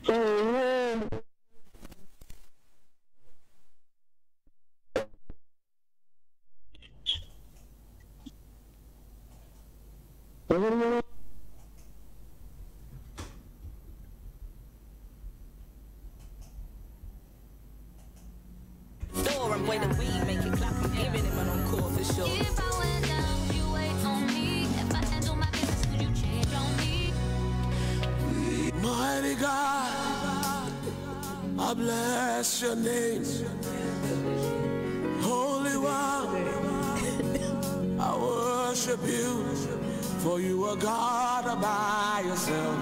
Amen. And boy, the weed make it clap. I'm giving him an encore for sure. If I went down, would you wait on me? If I handle my business, would you change on me? Mighty God, I bless your name. Holy One, I worship you, for you are God all by yourself.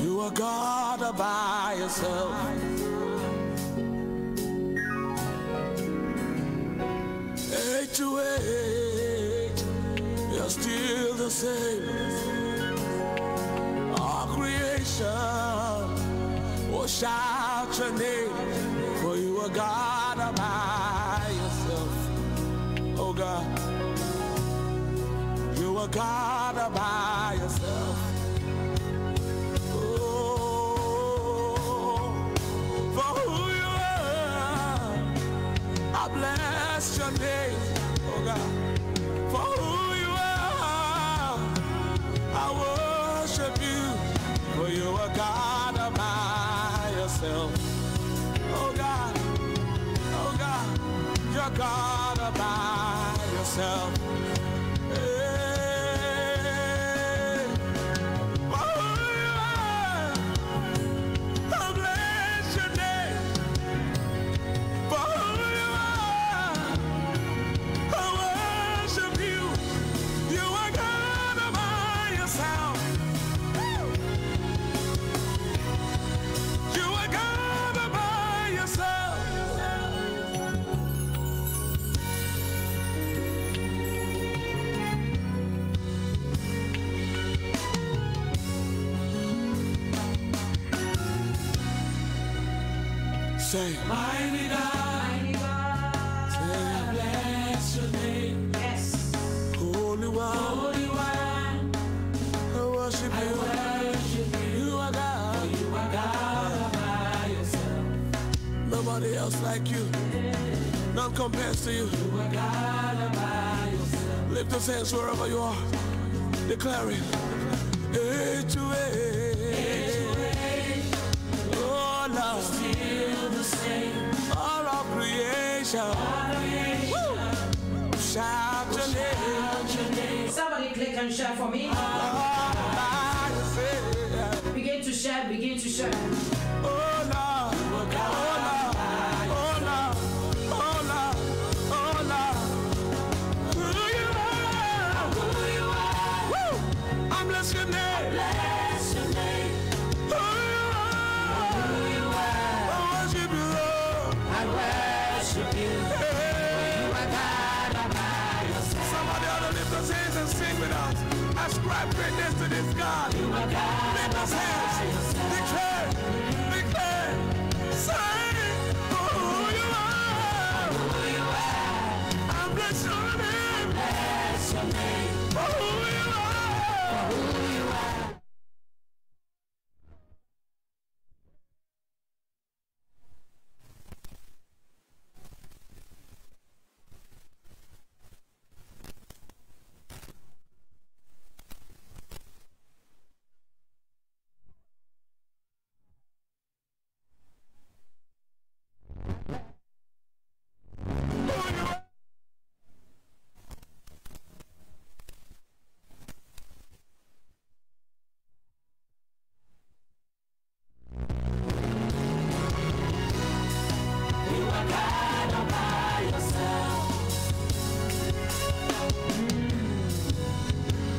You are God all by yourself. Age to age, you're still the same. Our creation will shout your name, for you are God all by yourself. Oh God, you are God all by yourself. Bless your name, oh God, for who you are. I worship you, for you are God all by yourself. Oh God, you're God all by yourself. Hey, for who you are, I bless your name, for who you are. Say, mighty God, say, I bless your name. Yes. Holy One, I worship you. You are God. You are God all by yourself. Nobody else like you. None compares to you. You are God all by yourself. Lift those hands wherever you are. Declare it. Age to age. Oh, Lord. Still the same. All of creation. Shout your name. Somebody click and share for me. Begin to share, begin to share. Oh Lord, oh Lord, oh Lord, oh Lord, oh Lord. Who you are, woo! I bless your name. Who you are, I worship you, Lord. I worship you. You are God all by yourself. Somebody ought to lift those hands and sing with us. Ascribe greatness to this God. You are God. Lift those hands. Declare. Say who you are. I bless your name. For who you are.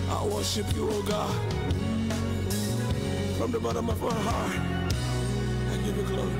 I worship you, oh God, from the bottom of our heart. I give you glory.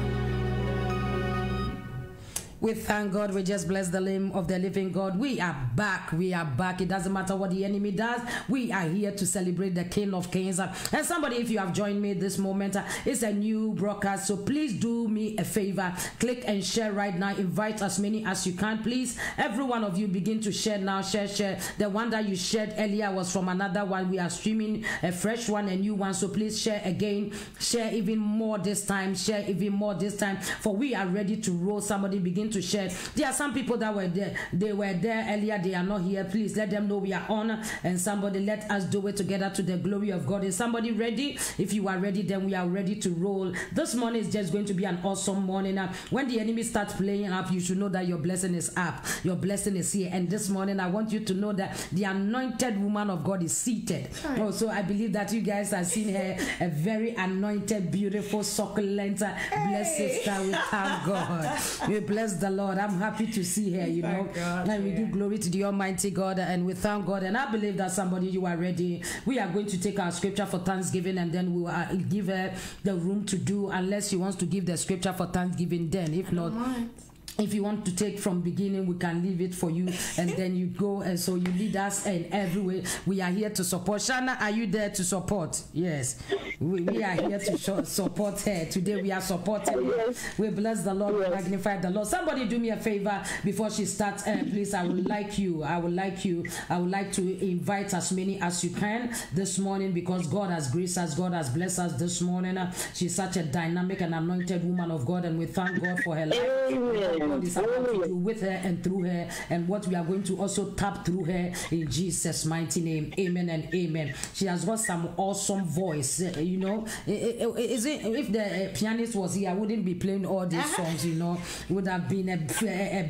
We thank God. We just bless the name of the living God. We are back. We are back. It doesn't matter what the enemy does. We are here to celebrate the King of Kings. And somebody, if you have joined me this moment, it's a new broadcast. So please do me a favor. Click and share right now. Invite as many as you can. Please, every one of you begin to share now. Share. The one that you shared earlier was from another one. We are streaming a fresh one, a new one. So please share again. Share even more this time. Share even more this time. For we are ready to roll. Somebody begin to share. There are some people that were there. They were there earlier. They are not here. Please let them know we are on. And somebody, let us do it together to the glory of God. Is somebody ready? If you are ready, then we are ready to roll. This morning is just going to be an awesome morning. When the enemy starts playing up, you should know that your blessing is up. Your blessing is here. And this morning, I want you to know that the anointed woman of God is seated. Oh, so I believe that you guys have seen her, a very anointed, beautiful, succulent, blessed sister. We thank God. We bless the Lord. I'm happy to see her, you know. God, and we give glory to the Almighty God, and we thank God. And I believe that somebody, you are ready. We are going to take our scripture for Thanksgiving, and then we will give her the room to do, unless she wants to give the scripture for Thanksgiving then. If not, if you want to take from beginning, we can leave it for you, and then you go, and so you lead us in every way. We are here to support. Shana, are you there to support? Yes. We are here to support her. Today we are supporting her. We bless the Lord. We magnify the Lord. Somebody do me a favor before she starts. Please, I would like to invite as many as you can this morning, because God has graced us. God has blessed us this morning. She's such a dynamic and anointed woman of God, and we thank God for her life. God is about to do with her and through her, and what we are going to also tap through her in Jesus' mighty name. Amen and amen. She has got some awesome voice. You know, is it, if the pianist was here, I wouldn't be playing all these songs. You know, it would have been a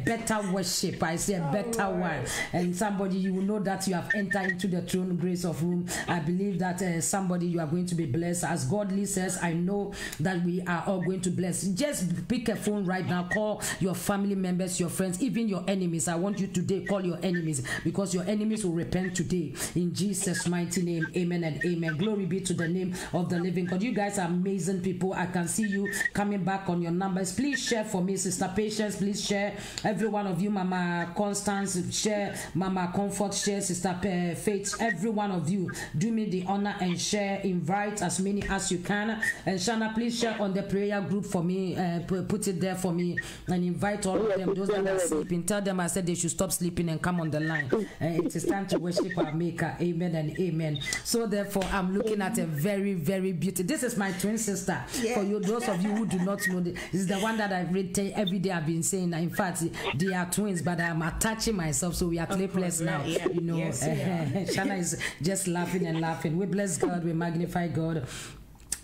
better worship. I say a better one. And somebody, you will know that you have entered into the throne grace of room. I believe that somebody, you are going to be blessed. As godly says, I know that we are all going to bless. Just pick a phone right now. Call your family members, your friends, even your enemies. I want you today, call your enemies, because your enemies will repent today in Jesus' mighty name. Amen and amen. Glory be to the name of the living God. You guys are amazing people. I can see you coming back on your numbers. Please share for me, Sister Patience. Please share. Every one of you, Mama Constance, share. Mama Comfort, share. Sister Faith, every one of you, do me the honor and share. Invite as many as you can. And Shana, please share on the prayer group for me. Put it there for me, and invite all of them. Those that are sleeping, tell them I said they should stop sleeping and come on the line. It is time to worship our Maker. Amen and amen. So therefore, I'm looking at a very, very beautiful. This is my twin sister. For you, those of you who do not know, this is the one that I've read every day. I've been saying. In fact, they are twins, but I'm attaching myself, so we are clipless now. You know, Shana is just laughing and laughing. We bless God. We magnify God.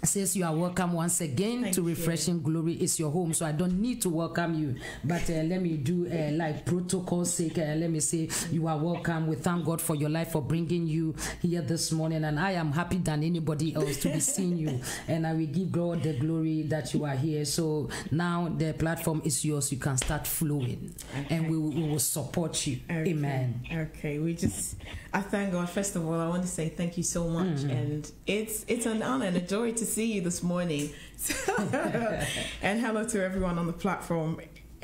Says you are welcome once again to Refreshing Glory. Is your home, so I don't need to welcome you, but let me do like protocol sake, let me say you are welcome. We thank God for your life, for bringing you here this morning, and I am happy than anybody else to be seeing you, and I will give God the glory that you are here. So now the platform is yours. You can start flowing, and we will support you. Amen. Okay, I thank God. First of all, I want to say thank you so much, and it's an honor and a joy to see you this morning. And hello to everyone on the platform.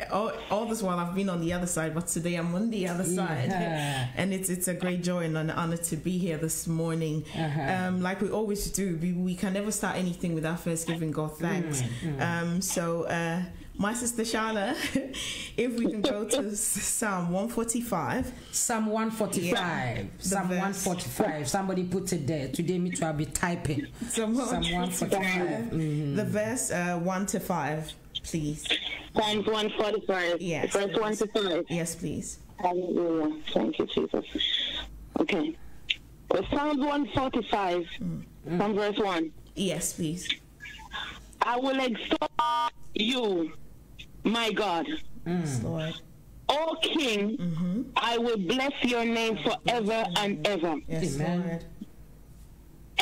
All this while I've been on the other side, but today I'm on the other side, and it's a great joy and an honor to be here this morning. Like we always do, we can never start anything without first giving God thanks. So my sister Shana, if we can go to Psalm 145. Psalm 145. Yeah, Psalm 145. Somebody put it there. Today, me too, I'll be typing. Psalm 145. The verse 1 to 5, please. Psalms 145. Yes. Verse 1 to 5. Yes, please. Hallelujah. Thank you, Jesus. Okay. Psalms 145, from verse 1. Yes, please. I will exalt you, my God. Yes, Lord. O King, I will bless your name forever and ever. Yes, Amen. Lord.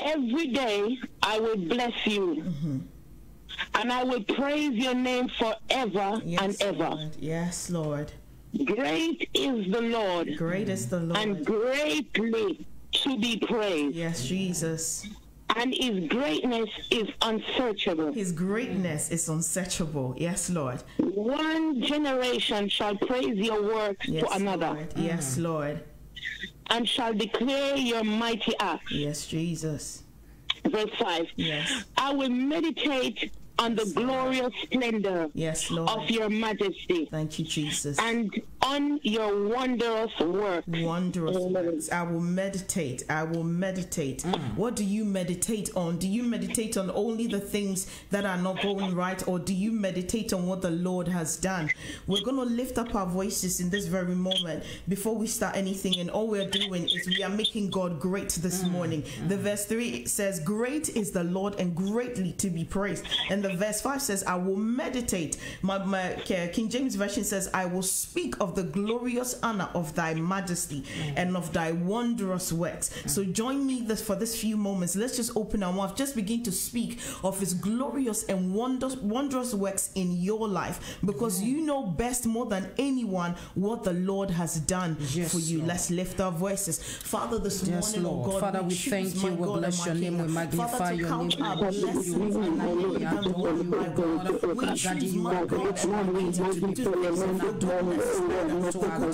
Every day I will bless you, and I will praise your name forever and ever. Lord. Yes, Lord. Great is the Lord. Great is the Lord. And greatly to be praised. Yes, Jesus. And his greatness is unsearchable. His greatness is unsearchable. Yes, Lord. One generation shall praise your works Yes, to another. Lord. Yes, Lord. And shall declare your mighty acts. Yes, Jesus. Verse 5. Yes. I will meditate on the glorious splendor Yes, Lord. of your majesty. Thank you, Jesus. And on your wondrous work. Wondrous works. I will meditate. I will meditate. What do you meditate on? Do you meditate on only the things that are not going right, or do you meditate on what the Lord has done? We're going to lift up our voices in this very moment before we start anything, and all we're doing is we are making God great this morning. The verse 3 says, great is the Lord and greatly to be praised. And the verse 5 says, I will meditate. My King James Version says, I will speak of the glorious honor of thy majesty and of thy wondrous works. So join me for this few moments. Let's just open our mouth. Just begin to speak of his glorious and wondrous works in your life, because you know best more than anyone what the Lord has done for you. Lord. Let's lift our voices. Father, this morning, Lord. oh God, Father, we choose, thank you, my we God bless and your my name, we King. magnify Father, to your count name, our we worship blessings, you, we honor you, we adore you, my God. We Daddy, choose, you my are God, great, you are great to be praised and adored. To our God,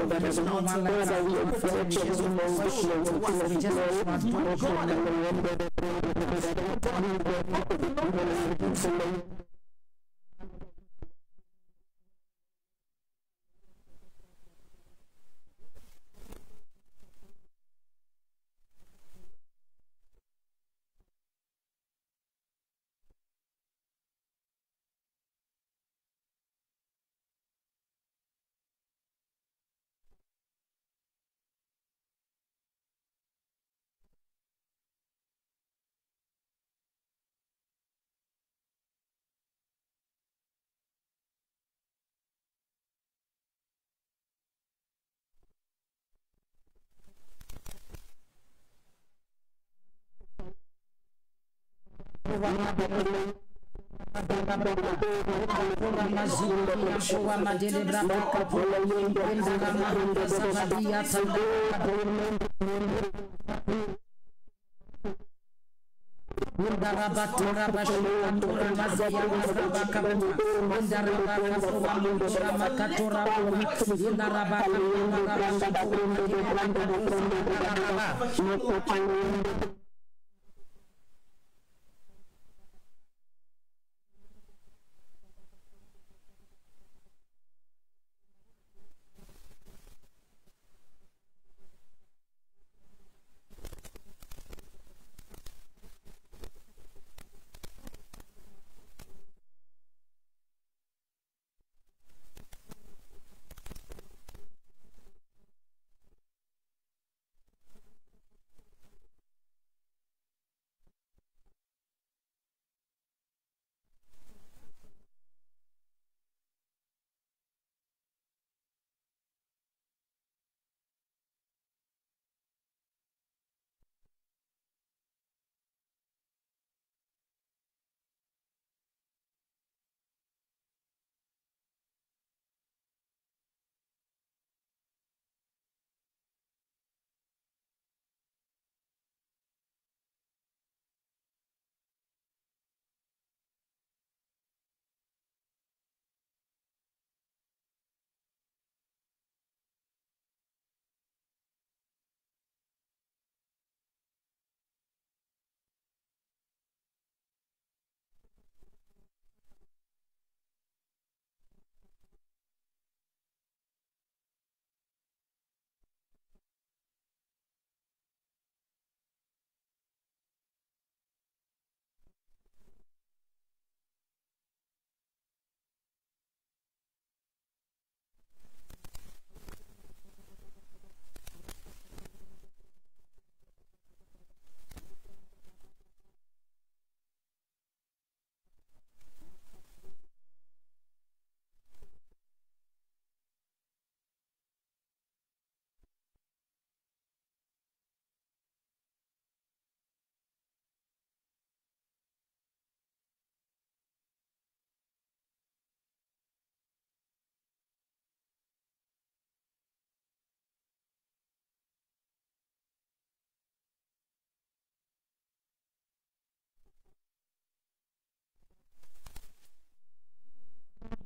there is no one like our God. Father, we just worship you, we just adore you.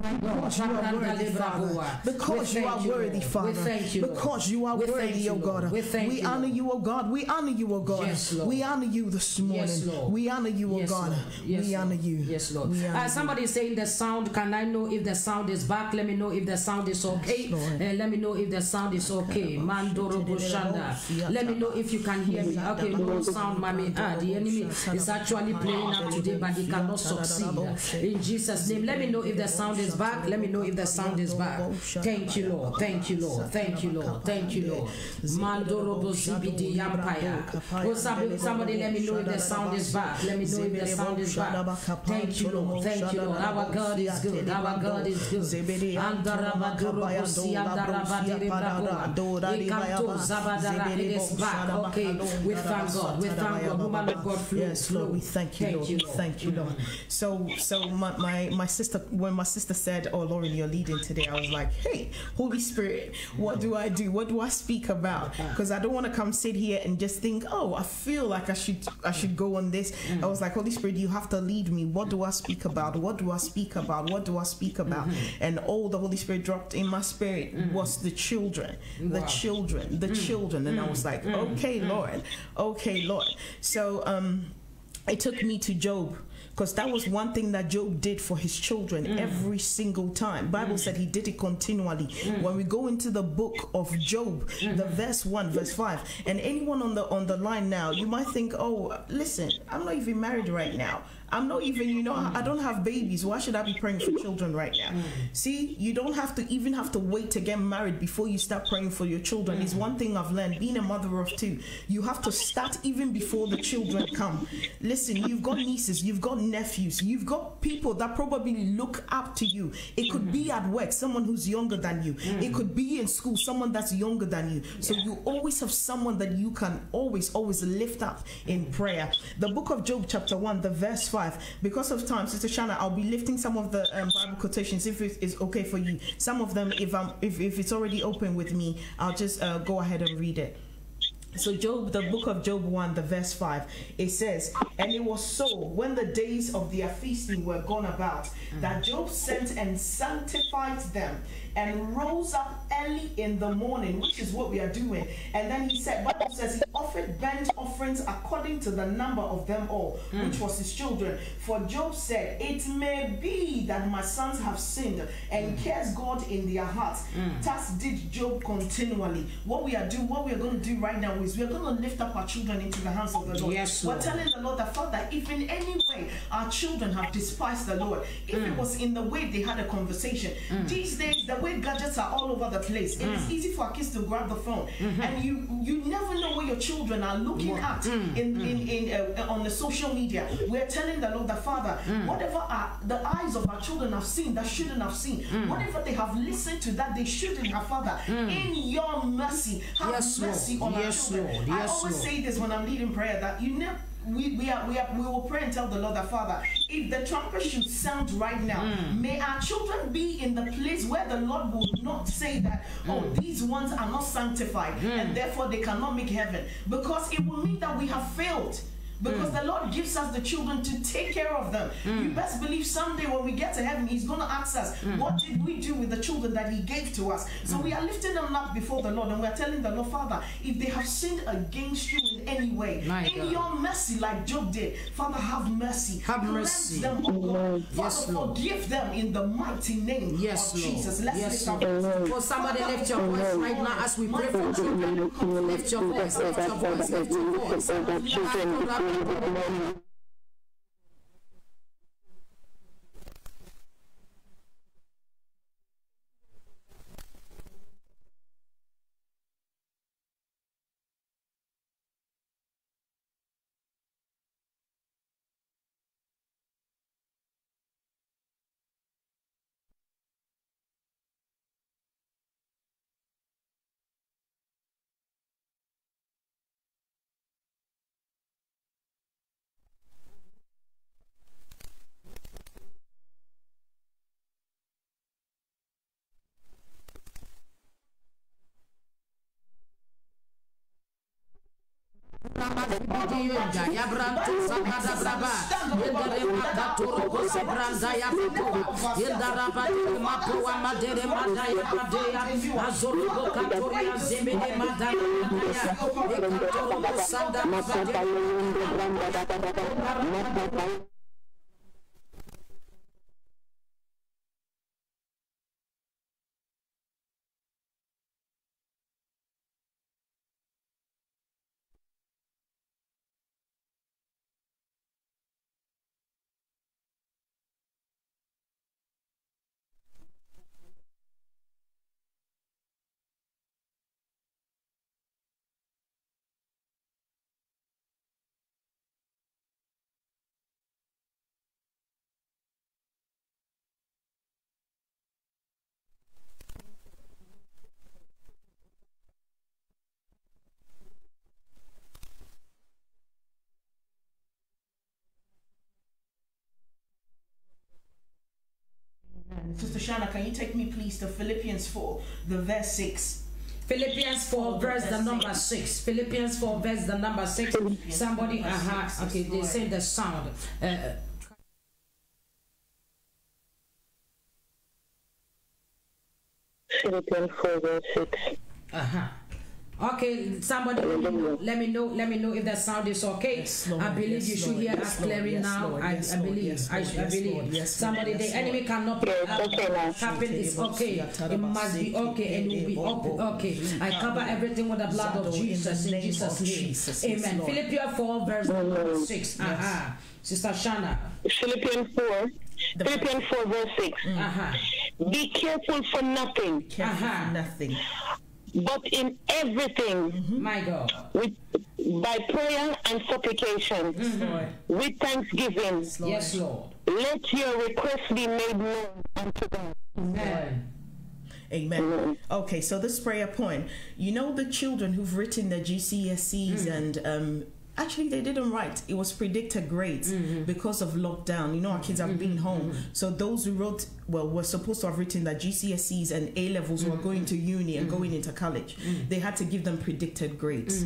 Because you are worthy, Father. Because you are worthy, Father. Because you are worthy, oh God. We honor you, oh God. We honor you, oh God. We honor you this morning. We honor you, oh God. We honor you. Yes, Lord. Somebody is saying the sound. Can I know if the sound is back? Let me know if the sound is okay. Let me know if the sound is okay. Mandoro Boshanda. Let me know if you can hear me. Okay, no sound, mommy. The enemy is actually playing up today, but he cannot succeed. In Jesus' name, let me know if the sound is back. Let me know if the sound is back. Thank you, Lord. Thank you, Lord. Thank you, Lord. Thank you, Lord. Mandoro Bozibidi Yampaya. Oh, somebody let me know if the sound is back. Let me know if the sound is back. Thank you, Lord. Thank you, Lord. Our God is good. Our God is good. It is back. Okay, we thank God. We thank God. Woman of God, flow. Yes, Lord, we thank you, Lord. Thank you, Lord. So my sister, when my sister said, "Oh, Lauren, you're leading today," I was like, "Hey, Holy Spirit, what do I do? What do I speak about?" Because I don't want to come sit here and just think, "Oh, I feel like I should go on this." I was like, "Holy Spirit, you have to lead me. What do I speak about? What do I speak about? What do I speak about?" And all the Holy Spirit dropped in my spirit was the children, the children, and I was like, "Okay, Lord, okay, Lord." So it took me to Job, because that was one thing that Job did for his children every single time. Bible said he did it continually. When we go into the book of Job, the verse 1, verse 5, and anyone on the line now, you might think, "Oh, listen, I'm not even married right now. I'm not even, I don't have babies. Why should I be praying for children right now?" See, you don't have to wait to get married before you start praying for your children. It's one thing I've learned, being a mother of 2. You have to start even before the children come. Listen, you've got nieces, you've got nephews, you've got people that probably look up to you. It could be at work, someone who's younger than you. It could be in school, someone that's younger than you. So you always have someone that you can always lift up in prayer. The book of Job chapter 1, the verse 5. Because of time, Sister Shanna, I'll be lifting some of the Bible quotations if it is okay for you. Some of them, if it's already open with me, I'll just go ahead and read it. So Job, the book of Job 1, the verse 5, it says, "And it was so, when the days of their feasting were gone about, that Job sent and sanctified them, and rose up early in the morning," which is what we are doing. And then he said, Bible says, he offered burnt offerings according to the number of them all, which was his children. For Job said, "It may be that my sons have sinned and cursed God in their hearts." Thus did Job continually. What we are going to do right now is we are going to lift up our children into the hands of the Lord. Yes, Lord. We're telling the Lord that, Father, if in any way our children have despised the Lord, if it was in the way they had a conversation, these days the way gadgets are all over the place, it is easy for our kids to grab the phone, and you never know where your children are looking at on the social media. We're telling the Lord that, Father, whatever the eyes of our children have seen that shouldn't have seen, whatever they have listened to that they shouldn't have, Father, in your mercy, have mercy on our children. I always say this when I'm leading prayer, that we will pray and tell the Lord that, Father, if the trumpet should sound right now, may our children be in the place where the Lord will not say that, "Oh, these ones are not sanctified and therefore they cannot make heaven," because it will mean that we have failed. Because the Lord gives us the children to take care of them. You best believe someday when we get to heaven, He's going to ask us, what did we do with the children that He gave to us? So we are lifting them up before the Lord, and we are telling the Lord, Father, if they have sinned against you in any way, in your mercy, like Job did, Father, have mercy. Have mercy. Them, oh God. Father, forgive them in the mighty name of Jesus. Let's lift our voice. For somebody, lift your voice right now as we pray for children. Lift your voice. Lift your voice. Lift your voice. Sister Shana, can you take me please to Philippians 4, the verse 6? Philippians 4 verse the number 6. Philippians 4 verse the number 6. Somebody, okay, they say the sound. Philippians 4 verse 6. Okay, somebody let me know if the sound is okay. Yes, Lord, I believe yes, you should Lord, hear yes, us clearly Lord, now. Lord, I yes, believe. yes, Lord, I believe. Lord, yes, Somebody, Lord, the yes, enemy Lord. cannot happen. It's okay. It must be okay, and it will be okay. I cover everything with the blood of Jesus in Jesus' name. Amen. Philippians 4 verse 6. Sister Shana. Philippians 4 verse 6. Be careful for nothing. Nothing. But in everything, My God, by prayer and supplication, with thanksgiving, yes, Lord. let your requests be made known unto God. Amen. Amen. Okay, so this prayer point, you know, the children who've written their GCSEs and actually they didn't write, it was predicted grades because of lockdown. You know, our kids have been home, so those who wrote, well, were supposed to have written their GCSEs and A levels were going to uni and going into college. They had to give them predicted grades.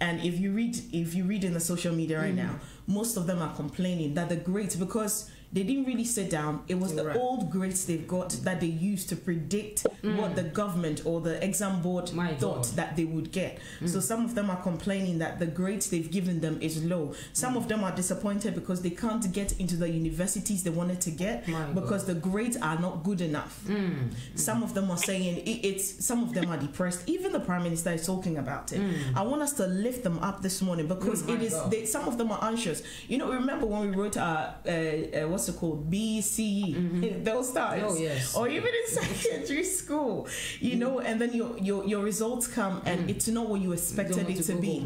And if you read in the social media right now, most of them are complaining that the grades, because they didn't really sit down, it was the old grades they've got that they used to predict what the government or the exam board thought that they would get. So some of them are complaining that the grades they've given them is low. Some of them are disappointed because they can't get into the universities they wanted to get because the grades are not good enough. Some of them are saying some of them are depressed. Even the Prime Minister is talking about it. I want us to lift them up this morning because some of them are anxious. You know, remember when we wrote our what's it called, BCE, those times, or even in secondary school, you know, and then your results come and it's not what you expected it to be.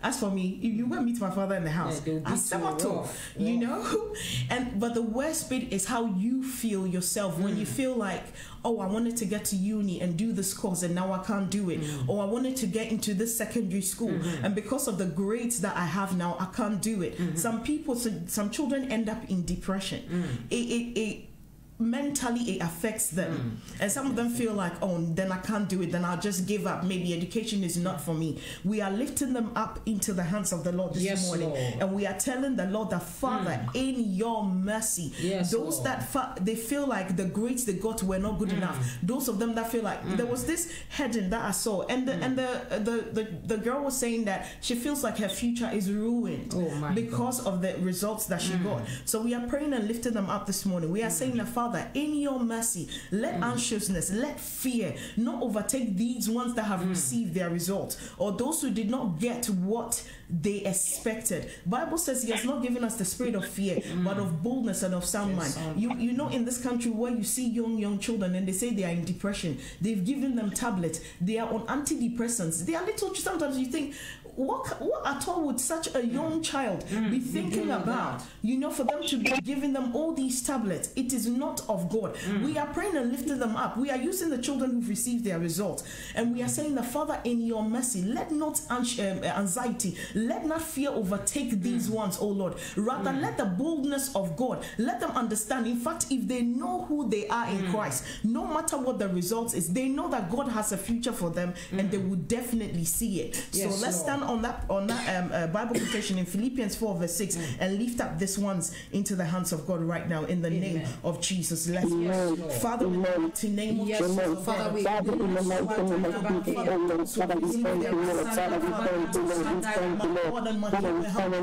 As for me, if you went meet my father in the house, you know, but the worst bit is how you feel yourself when you feel like, oh, I wanted to get to uni and do this course and now I can't do it, or I wanted to get into this secondary school and because of the grades that I have now, I can't do it. Some children end up in depression. Mentally it affects them, and some of them feel like, oh, then I can't do it, then I'll just give up, maybe education is not for me. We are lifting them up into the hands of the Lord this morning, Lord. And we are telling the Lord that, Father, in your mercy, those Lord. That they feel like the grades they got were not good enough, those of them that feel like there was this heading that I saw, and the girl was saying that she feels like her future is ruined because of the results that she got. So we are praying and lifting them up this morning. We are saying that, Father, in your mercy, let anxiousness, let fear not overtake these ones that have received their results, or those who did not get what they expected. Bible says he has not given us the spirit of fear, but of boldness and of sound mind. You know, in this country where you see young children and they say they are in depression, they've given them tablets, they are on antidepressants, they are little, sometimes you think, what at all would such a young child be thinking about? You know, for them to be giving them all these tablets, it is not result of God. We are praying and lifting them up. We are using the children who've received their results, and we are saying that, Father, in your mercy, let not anxiety, let not fear overtake these ones, oh Lord. Rather, let the boldness of God, let them understand. In fact, if they know who they are in Christ, no matter what the results is, they know that God has a future for them, and they will definitely see it. Yes, so let's Lord. stand on that Bible quotation in Philippians 4 verse 6 and lift up these ones into the hands of God right now in the name of Jesus. Let's Lord. Father, in the mighty name of Yes, Jesus, Lord. Father, we Father, in the mighty name of Jesus, oh Lord, Father, we thank you, Lord. Father, we thank you, Lord. We thank you, Lord. Father, we stand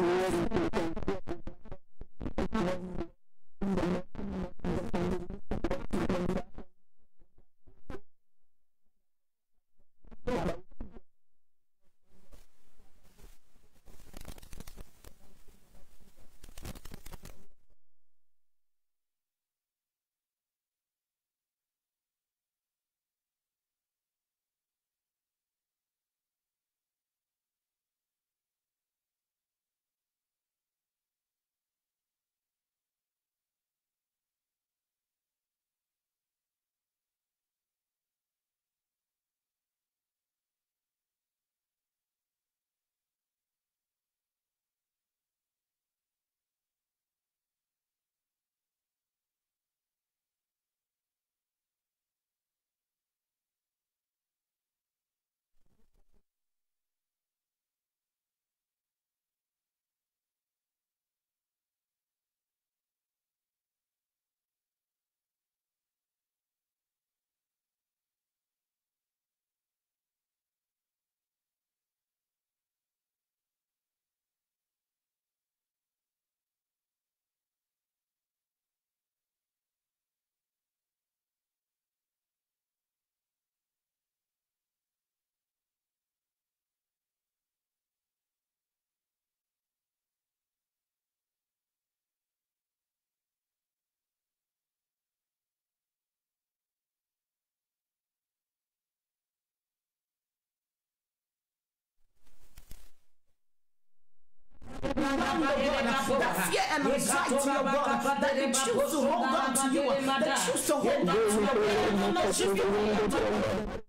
on that fear and anxiety, oh God, that they choose to hold on to you, they choose to hold on to you.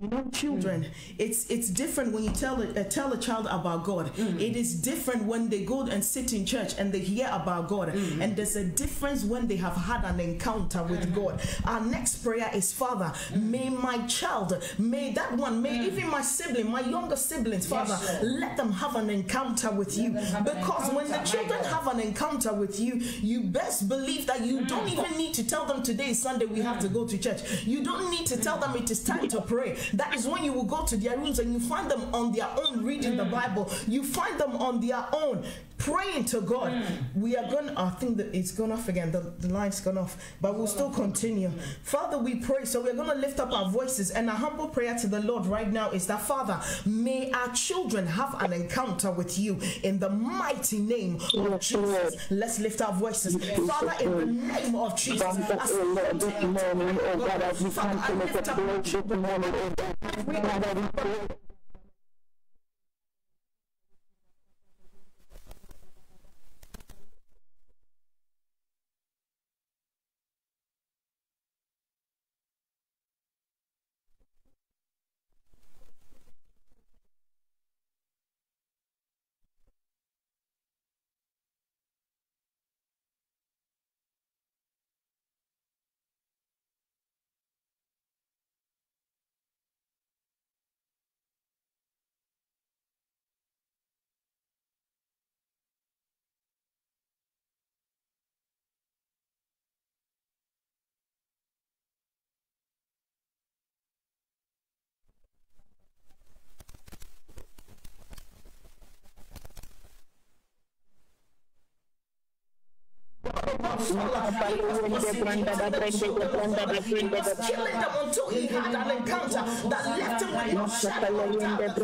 You know, children, it's different when you tell a child about God. It is different when they go and sit in church and they hear about God. And there's a difference when they have had an encounter with God. Our next prayer is, Father, may my child, may that one, may even my sibling, my younger siblings, Father, let them have an encounter with you. Because when the children have an encounter with you, you best believe that you don't even need to tell them today is Sunday, we have to go to church. You don't need to tell them it is time to pray. That is when you will go to their rooms and you find them on their own reading the Bible. You find them on their own praying to God. We are going to, I think that it's gone off again, the line's gone off, but we'll still continue. Father, we pray, so we're going to lift up our voices, and our humble prayer to the Lord right now is that, Father, may our children have an encounter with you in the mighty name of Jesus. Let's lift our voices. Father, in the name of Jesus, as we lift up our children, killing them until he had an encounter that left him with no shadow of doubt.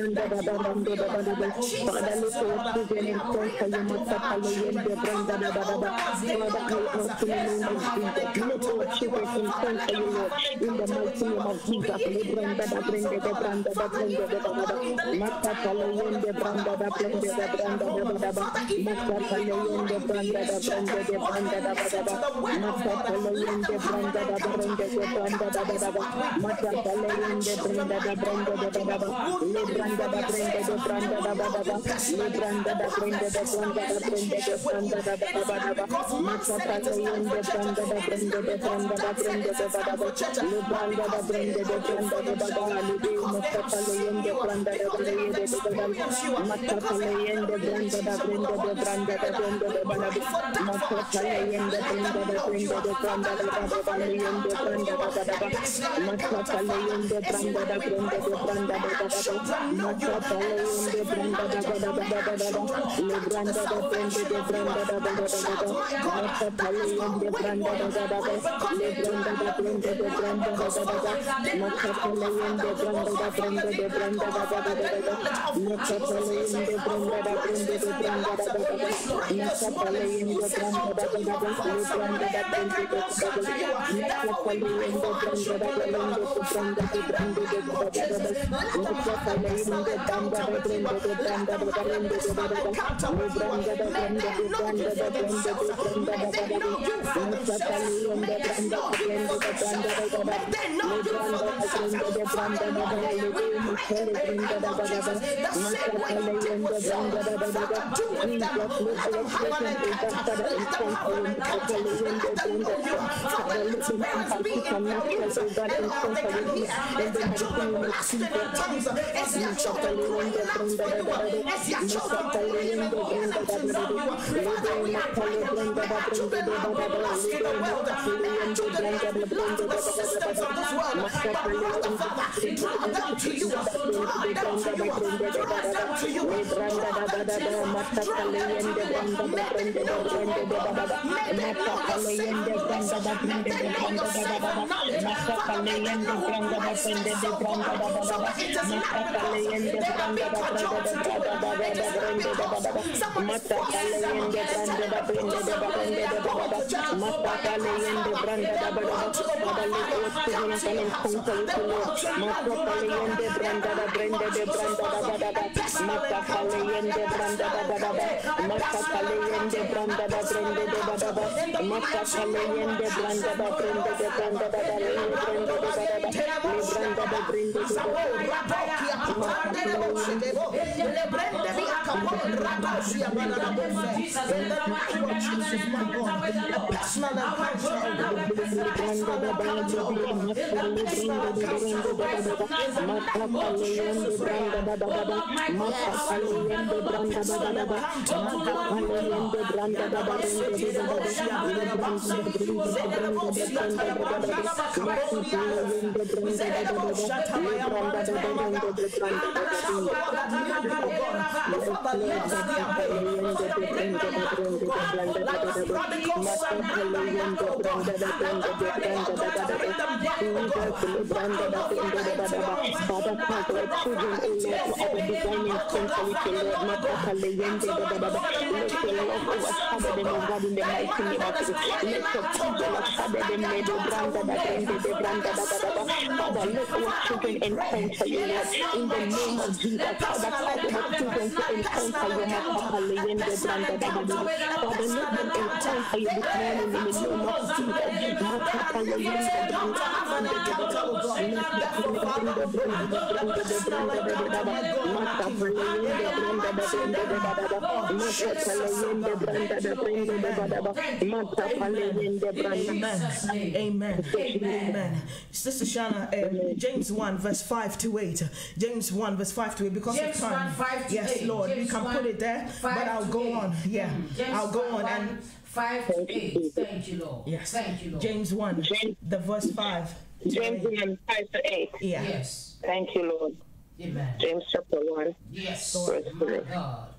Amen. Amen. Sister Shana, James 1 verse 5 to 8. James 1 verse 5 to 8. Because James of time. 1, 5 to yes, 8. Lord, James we can 1, put it there, but I'll go on. Yeah, I'll go on. And 5 to 8. Thank you, Lord. Yes. Thank you, Lord. James 1, the verse 5. James 1, 5 to 8. Yeah. Yes. Thank you, Lord. Amen. James chapter 1. Yes. Verse 3.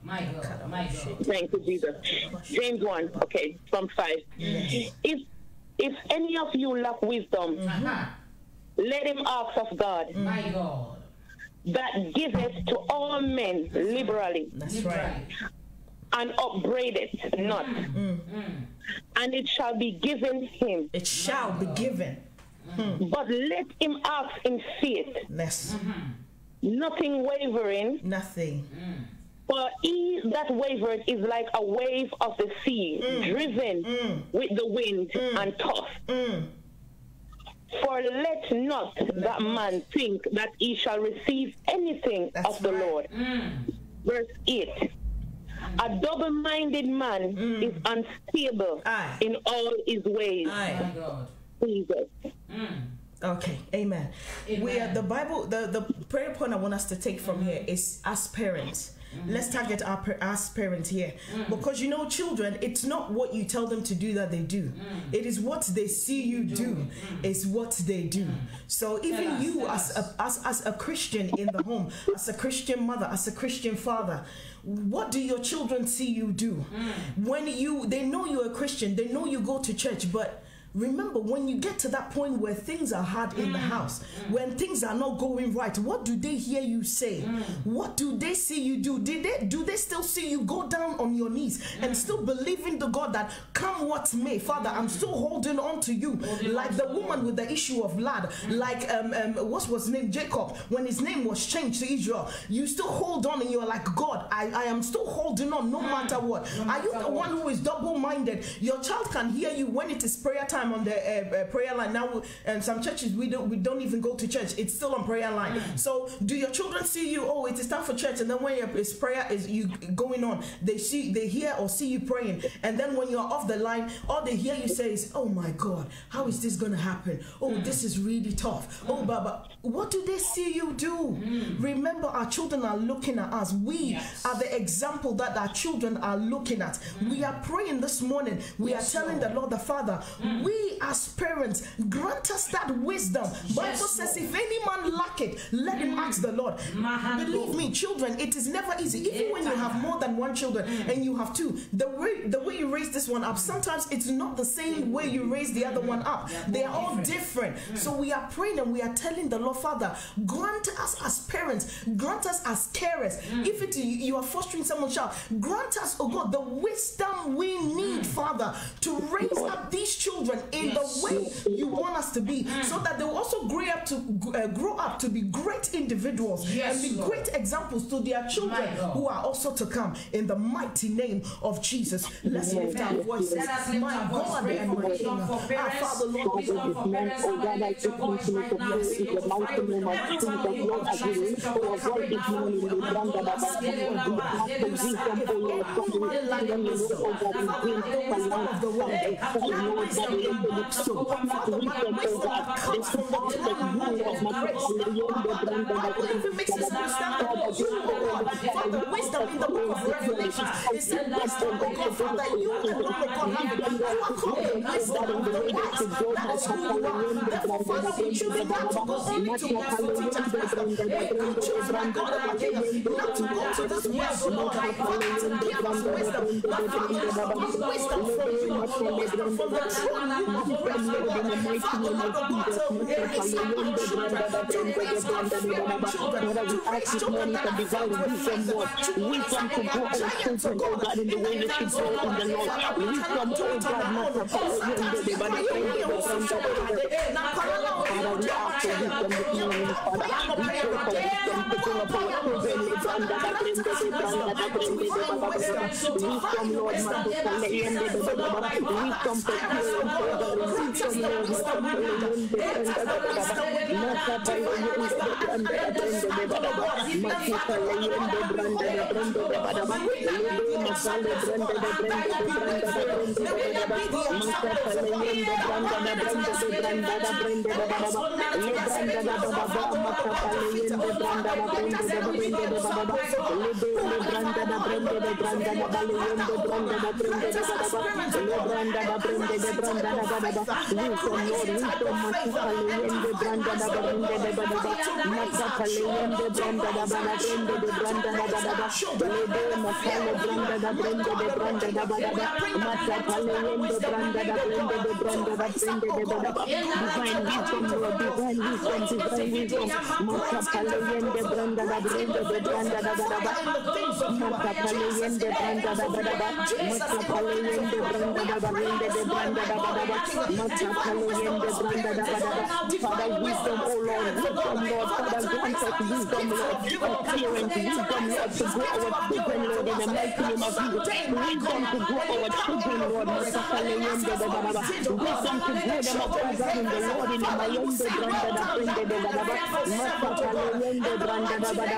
My God. Thank you, Jesus. James 1, okay, from 5. If any of you lack wisdom, let him ask of God. My God. That giveth to all men liberally. That's right. And upbraideth not. And it shall be given him. It shall be given. But let him ask in faith, Yes. nothing wavering. Nothing. For he that wavereth is like a wave of the sea, driven with the wind and tossed. For let not that man think that he shall receive anything of the Lord. Verse 8. A double-minded man is unstable in all his ways. My God. Jesus. Okay, amen. We are the Bible. The prayer point I want us to take from here is as parents. Let's target as parents here, because you know, children, it's not what you tell them to do that they do. It is what they see you do is what they do. So even you as a Christian in the home, as a Christian mother, as a Christian father, what do your children see you do? When they know you're a Christian, they know you go to church, but remember, when you get to that point where things are hard in the house, when things are not going right, what do they hear you say? What do they see you do? Do they still see you go down on your knees and still believe in the God that come what may? Father, I'm still holding on to you. Like the woman with the issue of blood, like what was his name? Jacob, when his name was changed to Israel, you still hold on and you're like, God, I am still holding on no matter what. Are you the one who is double-minded? Your child can hear you when it is prayer time on the prayer line. Now, some churches we don't even go to church. It's still on prayer line. So, do your children see you? Oh, it is time for church, and then when it's prayer is you going on, they hear or see you praying, and then when you're off the line, all they hear you say is, "Oh my God, how is this going to happen? Oh, this is really tough. Oh, Baba." What do they see you do? Remember, our children are looking at us. We are the example that our children are looking at. We are praying this morning. We are telling the Lord the Father, we as parents, grant us that wisdom. Bible says, if any man lack it, let him ask the Lord. Believe me, children, it is never easy. Even when you have more than one children and you have two, the way you raise this one up, sometimes it's not the same way you raise the other one up. They are all different. So we are praying and we are telling the Lord, Father, grant us as parents, grant us as carers. If you are fostering someone's child, grant us, oh God, the wisdom we need, Father, to raise up these children in the way you want us to be, so that they will also grow up to be great individuals and be great examples to their children who are also to come. In the mighty name of Jesus, let's lift our voices. My God and my King, our Father, Lord, we Oh God, I just want to make a prayer in the mighty name of Jesus, Lord, as we lift our voice this morning, we grant that our wisdom for your of the world. Lord, that we enter the soul. Not wisdom, oh God, this is not the rule of my Father, wisdom in the book of Revelation. It said, wisdom, oh God, Father, you alone, oh God, you are calling wisdom on the wise. That is who you are. Therefore, Father, we choose not to go only to gospel teachers, we choose, my God and my King, not to go to this world, Lord, Father, to give us wisdom, but Father, wisdom from you, wisdom from the throne room of grace, Lord. Father, Lord, God, to raise up our children, to raise up our children, to raise children that are filled with wisdom, wisdom to grow our children, oh God, in the way they should grow in the Lord. Wisdom, oh God, not to follow you in the body, Father, we ask for wisdom this morning, Father. We pray for wisdom to grow up our children, wisdom, Lord, not to wisdom for parents, wisdom, Father, wisdom, oh Lord, wisdom, Lord, Father, grant us wisdom, Lord, appearance, wisdom, Lord, to grow our children, Lord, in the mighty name of Jesus, wisdom to grow our children, Lord, wisdom to grow them up, oh God, in the Lord, in the Mayende, Branda, the Brenda, the Badaba, Masapalende, Branda, the Badaba, Le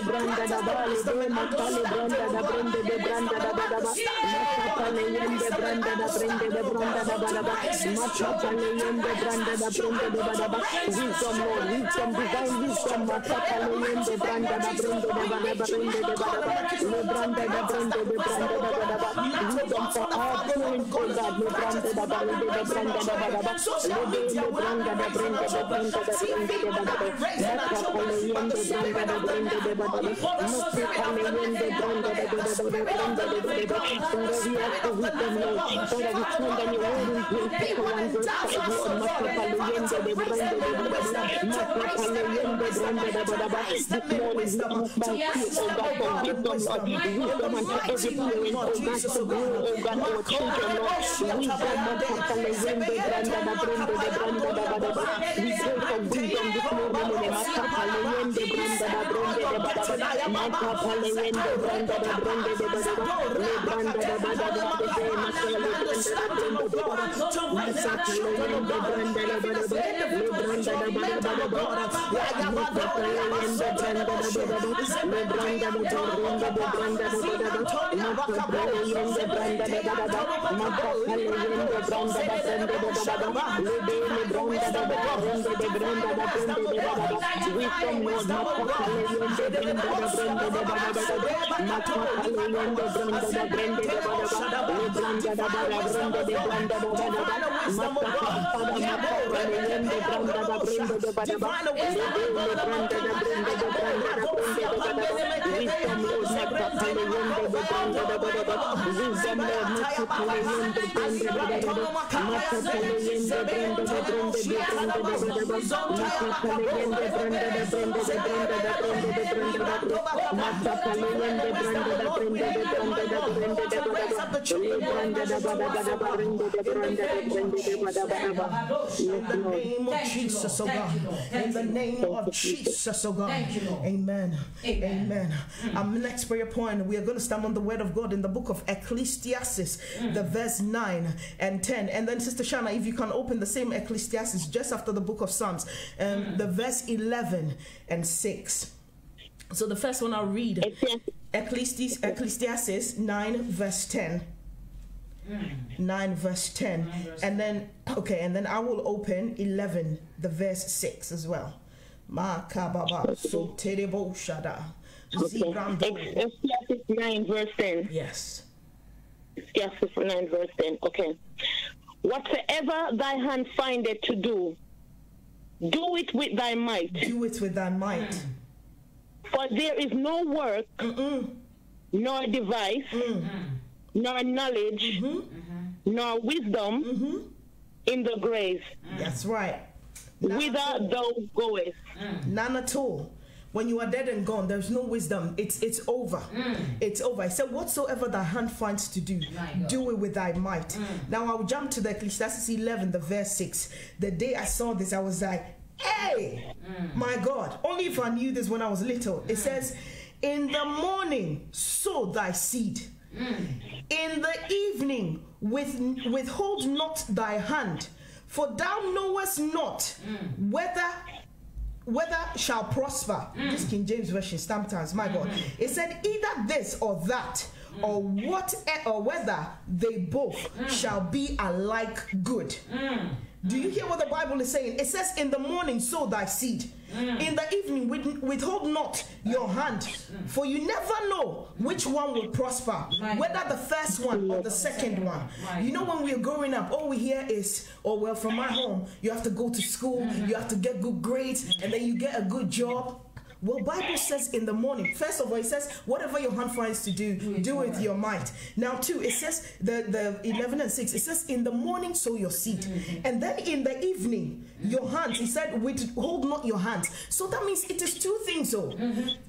Branda, the Bali, the Masale, Branda, the Brenda, the Branda, the Badaba, Masapalende, Branda, the Brenda, the Branda, the Badaba, Masapalende, Branda, the Brenda, the Badaba, wisdom, Lord, wisdom, divine wisdom, Masapalende, Branda, the Brenda, the Badaba, Brenda, the Badaba, Le Branda, the Brenda, the Branda, the Badaba, wisdom for our parents, oh God, Le Branda, the Bali, the Branda, the Badaba, Le Branda, the Brenda, the Branda, the Brenda, the Badaba, Masapalende, Branda, the Brenda, the Badaba, Masapalende, Branda, the Brenda, the Branda, the Badaba, Father, we ask for wisdom, Lord, Father, we stand on your word in James chapter 1, verse 5, Lord, Masapalende, the Branda, the Badaba, Masapalende, Branda, the Badaba, this morning we move by faith, oh God, for wisdom, Lord, wisdom unto every parent, oh God, to grow, oh God, our children, Lord, wisdom, Masapalende, Branda, the Branda, the Branda, the Badaba, we pray for wisdom this morning, Masapalende, Branda, the Branda, the Badaba, Masapalende, Branda, the Branda, the Badaba, Le Branda, the Badaba, the day, Masapalende, Branda, the Badaba, Masapalende, Branda, the Badaba, Le Branda, the Badaba, the Badaba, Masapalende, Branda, the Badaba, Le Branda, the Branda, the Branda, the Badaba, Masapalende, Branda, the Badaba, Masapalende, Branda, the Branda, the Badaba, Le Branda, the Branda, the Branda, the Branda, the Badaba, wisdom, Lord, Masapalende, Branda, the Branda, the Badaba, Masapalende, Branda, the Branda, the Badaba, Le Branda, the Badaba, Branda, the Branda, the Badaba, Masapalende, Branda, the Branda, the Badaba, Le Branda, the Branda, the Branda, the Branda, the Badaba, wisdom, Lord, Masapalende, the Branda, the Badaba, wisdom, Lord, Masapalende, the Branda, the Badaba, Masapalende, Branda, the Branda, the Branda, the Badaba, Masapalende, Branda, the Branda, the Branda, the Branda, the Branda, Masapalende, Branda, the Branda, the Branda, the Branda, the Badaba, Le Branda, the Badaba, the Branda, the Branda, the Branda, the Badaba. In the name of Jesus, oh God. In the name of Jesus, oh God. Amen. Amen. Next prayer point, we are going to stand on the word of God in the book of Ecclesiastes, the verse 9 and 10. And then Sister Shana, if you can open the same Ecclesiastes just after the book of Psalms, the verse 11 and 6. So the first one I'll read, Ecclesiastes 9 verse 10. 9 verse 10. And then, okay, and then I will open 11, the verse 6 as well. Ecclesiastes 9 verse 10. Yes. Ecclesiastes 9 verse 10. Okay. Whatsoever thy hand findeth to do, do it with thy might. Do it with thy might. For there is no work, nor device, nor knowledge, nor wisdom in the grave. That's right. Whither thou goest. None at all. When you are dead and gone, there's no wisdom. It's over. It's over. I said, whatsoever thy hand finds to do, do it with thy might. Now I'll jump to the Ecclesiastes 11, the verse 6. The day I saw this, I was like, hey, my God. Only if I knew this when I was little. It says, in the morning, sow thy seed. In the evening, withhold not thy hand. For thou knowest not whether shall prosper. This King James Version, sometimes, my God. It said either this or that, or whether they both shall be alike good. Do you hear what the Bible is saying? It says, in the morning sow thy seed. In the evening withhold not your hand. For you never know which one will prosper, whether the first one or the second one. You know, when we're growing up, all we hear is, oh, well, from my home, you have to go to school, you have to get good grades, and then you get a good job. Well, Bible says in the morning, first of all, it says, whatever your hand finds to do with your might. Now, two, it says, the 11 and 6, it says, in the morning, sow your seed. And then in the evening, your hands, he said, withhold not your hands. So that means it is two things, though.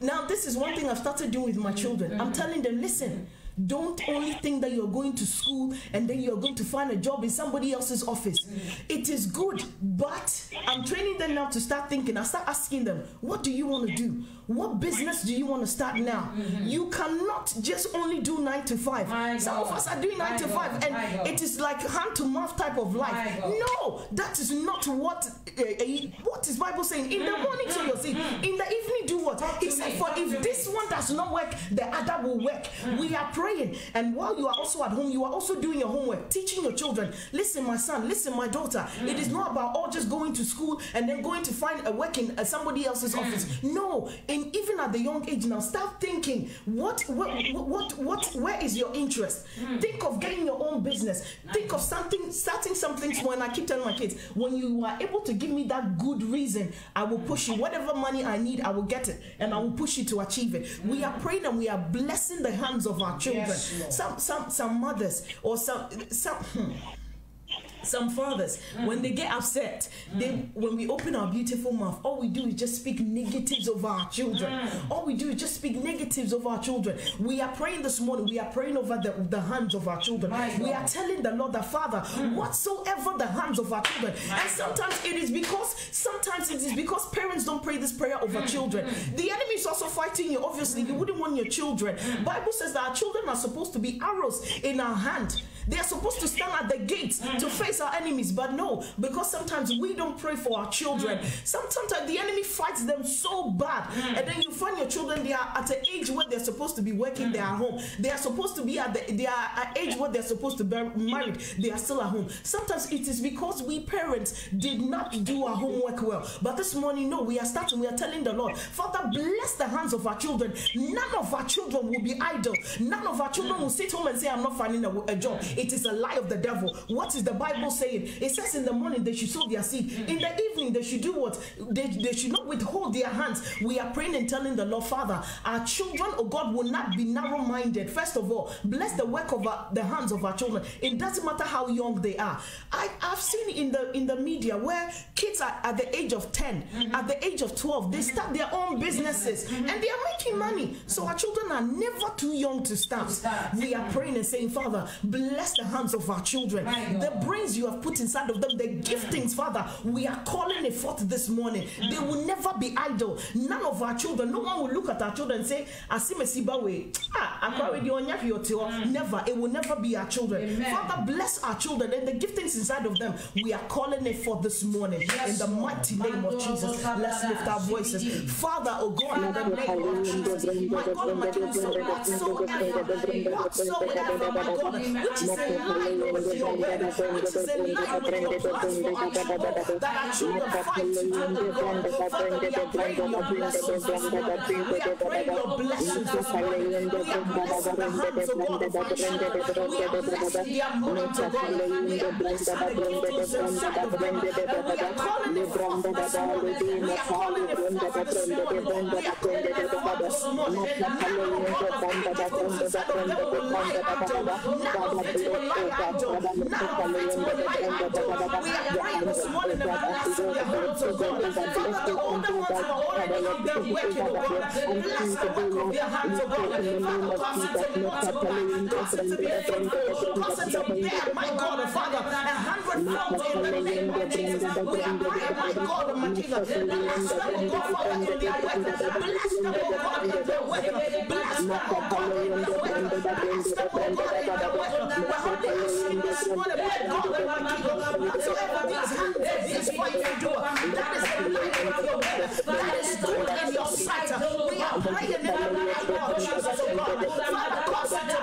Now, this is one thing I've started doing with my children. I'm telling them, listen, don't only think that you're going to school and then you're going to find a job in somebody else's office. It is good, but I'm training them now to start thinking. I start asking them, what do you want to do? What business do you want to start now? You cannot just only do 9 to 5. Some of us are doing 9 to 5 and it is like hand to mouth type of life. No, that is not what is Bible saying? In the morning sow your seed, in the evening do what? He said, for if this one does not work, the other will work. We are praying, and while you are also at home, you are also doing your homework, teaching your children. Listen, my son, listen, my daughter, it is not about all just going to school and then going to find a work in somebody else's office. No, and even at the young age now, start thinking, where is your interest? Think of getting your own business. Think of starting something small. And I keep telling my kids, when you are able to give me that good reason, I will push you. Whatever money I need, I will get it, and I will push you to achieve it. We are praying and we are blessing the hands of our children. Yes, some mothers or some fathers, when they get upset, when we open our beautiful mouth, all we do is just speak negatives of our children. All we do is just speak negatives of our children. We are praying this morning, we are praying over the hands of our children. We are telling the Lord, the Father, whatsoever the hands of our children. And sometimes it is because parents don't pray this prayer over children. The enemy is also fighting you. Obviously, you wouldn't want your children. Bible says that our children are supposed to be arrows in our hand. They are supposed to stand at the gates to face our enemies, but no, because sometimes we don't pray for our children. Sometimes the enemy fights them so bad, and then you find your children, they are at an age where they're supposed to be working, they are home. They are supposed to be they are at age where they're supposed to be married, they are still at home. Sometimes it is because we parents did not do our homework well. But this morning, no, we are telling the Lord, Father, bless the hands of our children. None of our children will be idle. None of our children will sit home and say, I'm not finding a job. It is a lie of the devil. What is the Bible saying? It says in the morning they should sow their seed. In the evening they should do what? They should not withhold their hands. We are praying and telling the Lord, Father, our children, oh God, will not be narrow-minded. First of all, bless the work of the hands of our children. It doesn't matter how young they are. I've seen in the media where kids are at the age of 10, at the age of 12, they start their own businesses and they are making money. So our children are never too young to start. We are praying and saying, Father, bless the hands of our children. The brains you have put inside of them, the giftings, Father, we are calling it forth this morning. They will never be idle. None of our children, no one will look at our children and say, never. It will never be our children. Amen. Father, bless our children and the giftings inside of them. We are calling it forth this morning. In the mighty name of Jesus. Let's lift our voices. Father, oh God, in the name of Jesus. My God, my God, whatsoever, my God, which is a line with your word, which is a line with your plans for our children, that our children fight to do the God. Father, we are praying your blessings this morning. We are praying your blessings this morning. We are blessing the hands of God of our children. We are blessing their moments of God. We are blessing the giftings inside of them. And we are calling it forth this morning. We are calling it forth this morning. We are calling it forth this morning. And now, God, the giftings inside of them will lie idle. None of it will lie idle. None of it will lie idle. We are praying this morning and blessing their hands of God. Father, the older ones are already out there working, oh God. Bless the work of their hands, oh God. Father, cause it to multiply. Cause it to be fruitful. Cause it to bear, my God and Father, 100-fold in the name of Jesus. We are praying, my God and my King. Bless them, oh God, Father, in their work. Bless them, oh God, in their work. Bless them, oh God, in their work. Bless them, oh God, in their work. We're holding you sing this morning, my God and my King. Whatsoever these hands of these fighting do, that is the light of your word. That is good in your sight. We are praying in the name of Jesus, oh God. Father, cause it to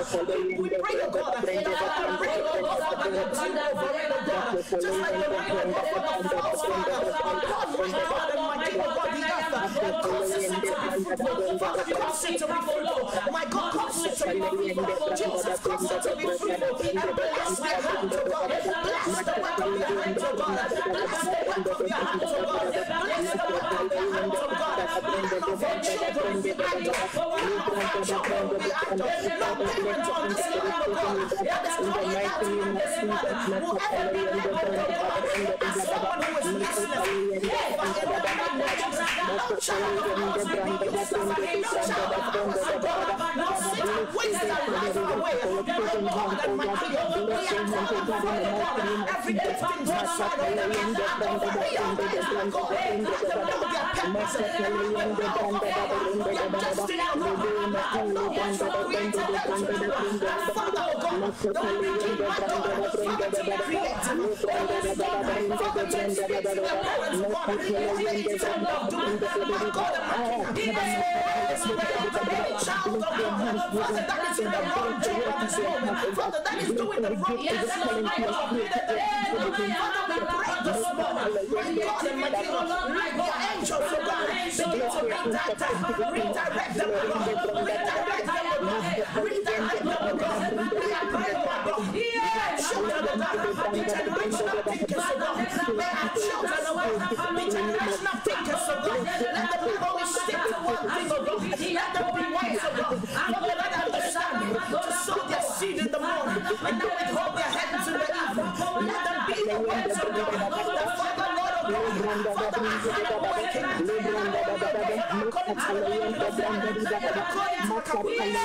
We pray, oh God, that you will bring, oh God, Father, your team over it, oh God. Just like the rain over the false Father. God, my God, and my King, oh God, the earth. And cause it to be fruitful. Father, cause it to be fruitful. My God, cause it to be fruitful. Jesus, cause it to be fruitful. And bless their hands, oh God. Bless the work of their hands, oh God. Bless the work of their hands, oh God. Bless the work of their hands, oh God. None of our children will be idle. None of our children will be idle. No parent on this line, oh God, that is going out in this matter. Whoever be the oh God, as someone who is listless, no child of ours will be useless. No child of ours, oh God, no Satan waste their life away. My God and my King, we are calling for the God. Every gifting to aside of them, and over beyond this, my God, let them know their purpose. Let them know their destiny, oh God. Let them know what you are created them to do. And Father, oh God, the wicked, my God, Father, to be created. Oh God, my Father, to speak to their parents, oh God. Created to love doing them, my God, and my King. This way, any child of God, Father, that is in the wrong job at this moment. Father, that is doing the wrong thing. Father, we pray this morning, my God and my King, like your angels, oh God, begin to redirect them, redirect them, oh God, redirect them, oh God, redirect them, oh God. We are praying, oh God, children, oh God, be generational thinkers, oh God. May our children, oh God, be generational thinkers, oh God. Let them not always stick to one thing, oh God. Let them be wise, oh God. Father, let them understand to sow their seed in the morning and not withhold their hands in the evening. Let them be the words of God. The Father, Lord of God, Father, as they are working, according to the will of God, according to the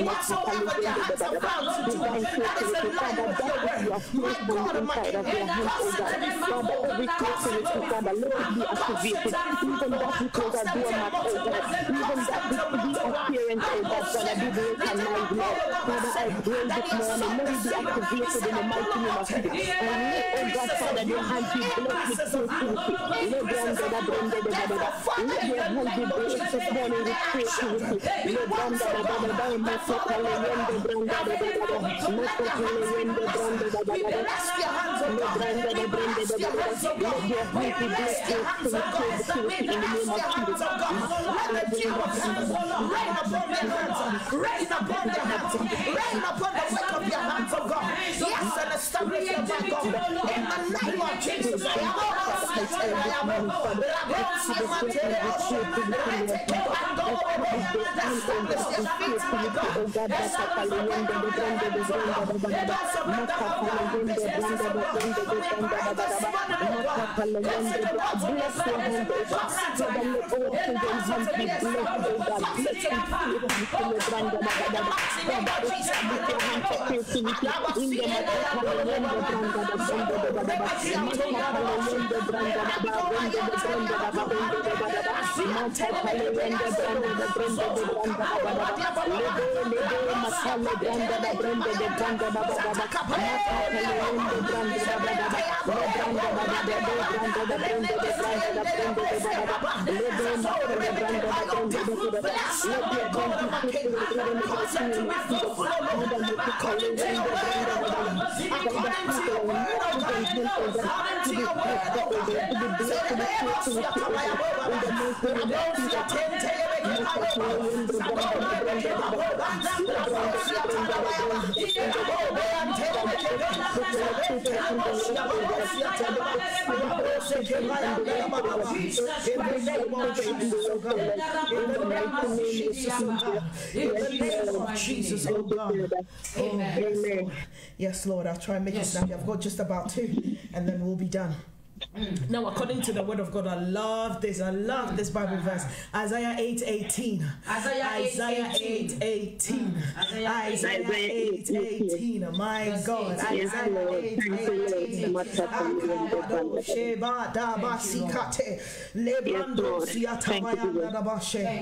whatsoever their hands are found to do, that is the life of your way. My God, my King, cause it to be fruitful, cause it to be fruitful, cause it to be fruitful, cause them to multiply, cause them to multiply. And cause them, let them know, God, that He has something to say, and He said, I'm promoted. And Jesus said, your hand be blessed, therefore, Father, in the name of Jesus, we want to go. We bless your hands, oh God. We bless your hands, oh God. We bless your hands, oh God. We bless your hands, oh God. Let the dew of heaven rain upon their hands, rain upon their hands, rain upon the work of your hands, oh God. Yes, and establish them, my God. In the name of Jesus, I Jesus, oh God. Amen. Yes, Lord, I'll try and make it snappy. I've got just about 2, and then we'll be done. Now, according to the word of God, I love this Bible verse. Isaiah 8:18. Isaiah 8:18. Isaiah 8:18. My God. Isaiah 8:18.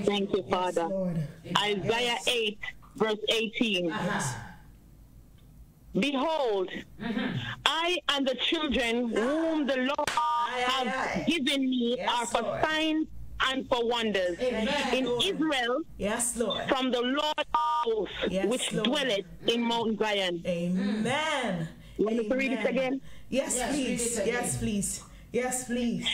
Thank you, Father. Isaiah 8, verse 18. Behold, I and the children whom the Lord has given me are for signs and for wonders. In Israel, from the Lord of hosts, which dwelleth in Mount Zion. Amen. You want me to read it again? Yes, please. Yes, please. Yes, please.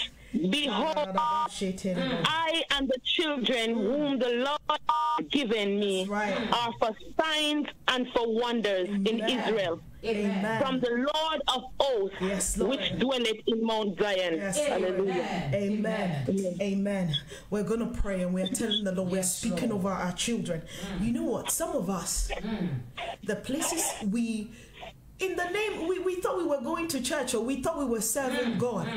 Behold, I and the children whom the Lord has given me are for signs and for wonders in Israel. Amen. From the Lord of hosts, which dwelleth in Mount Zion. Hallelujah. Amen. Amen. We're going to pray and we're telling the Lord, we're speaking over our children. You know what? Some of us, the places in the name, we thought we were going to church, or we thought we were serving God,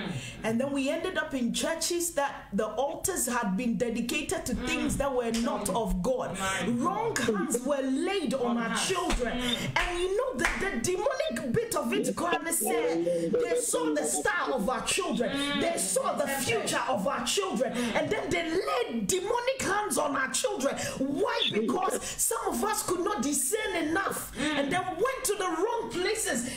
and then we ended up in churches that the altars had been dedicated to things that were not of God. Wrong hands were laid on our children, and you know the demonic bit of it. God said they saw the star of our children, they saw the future of our children, and then they laid demonic hands on our children. Why? Because some of us could not discern enough, and then went to the wrong place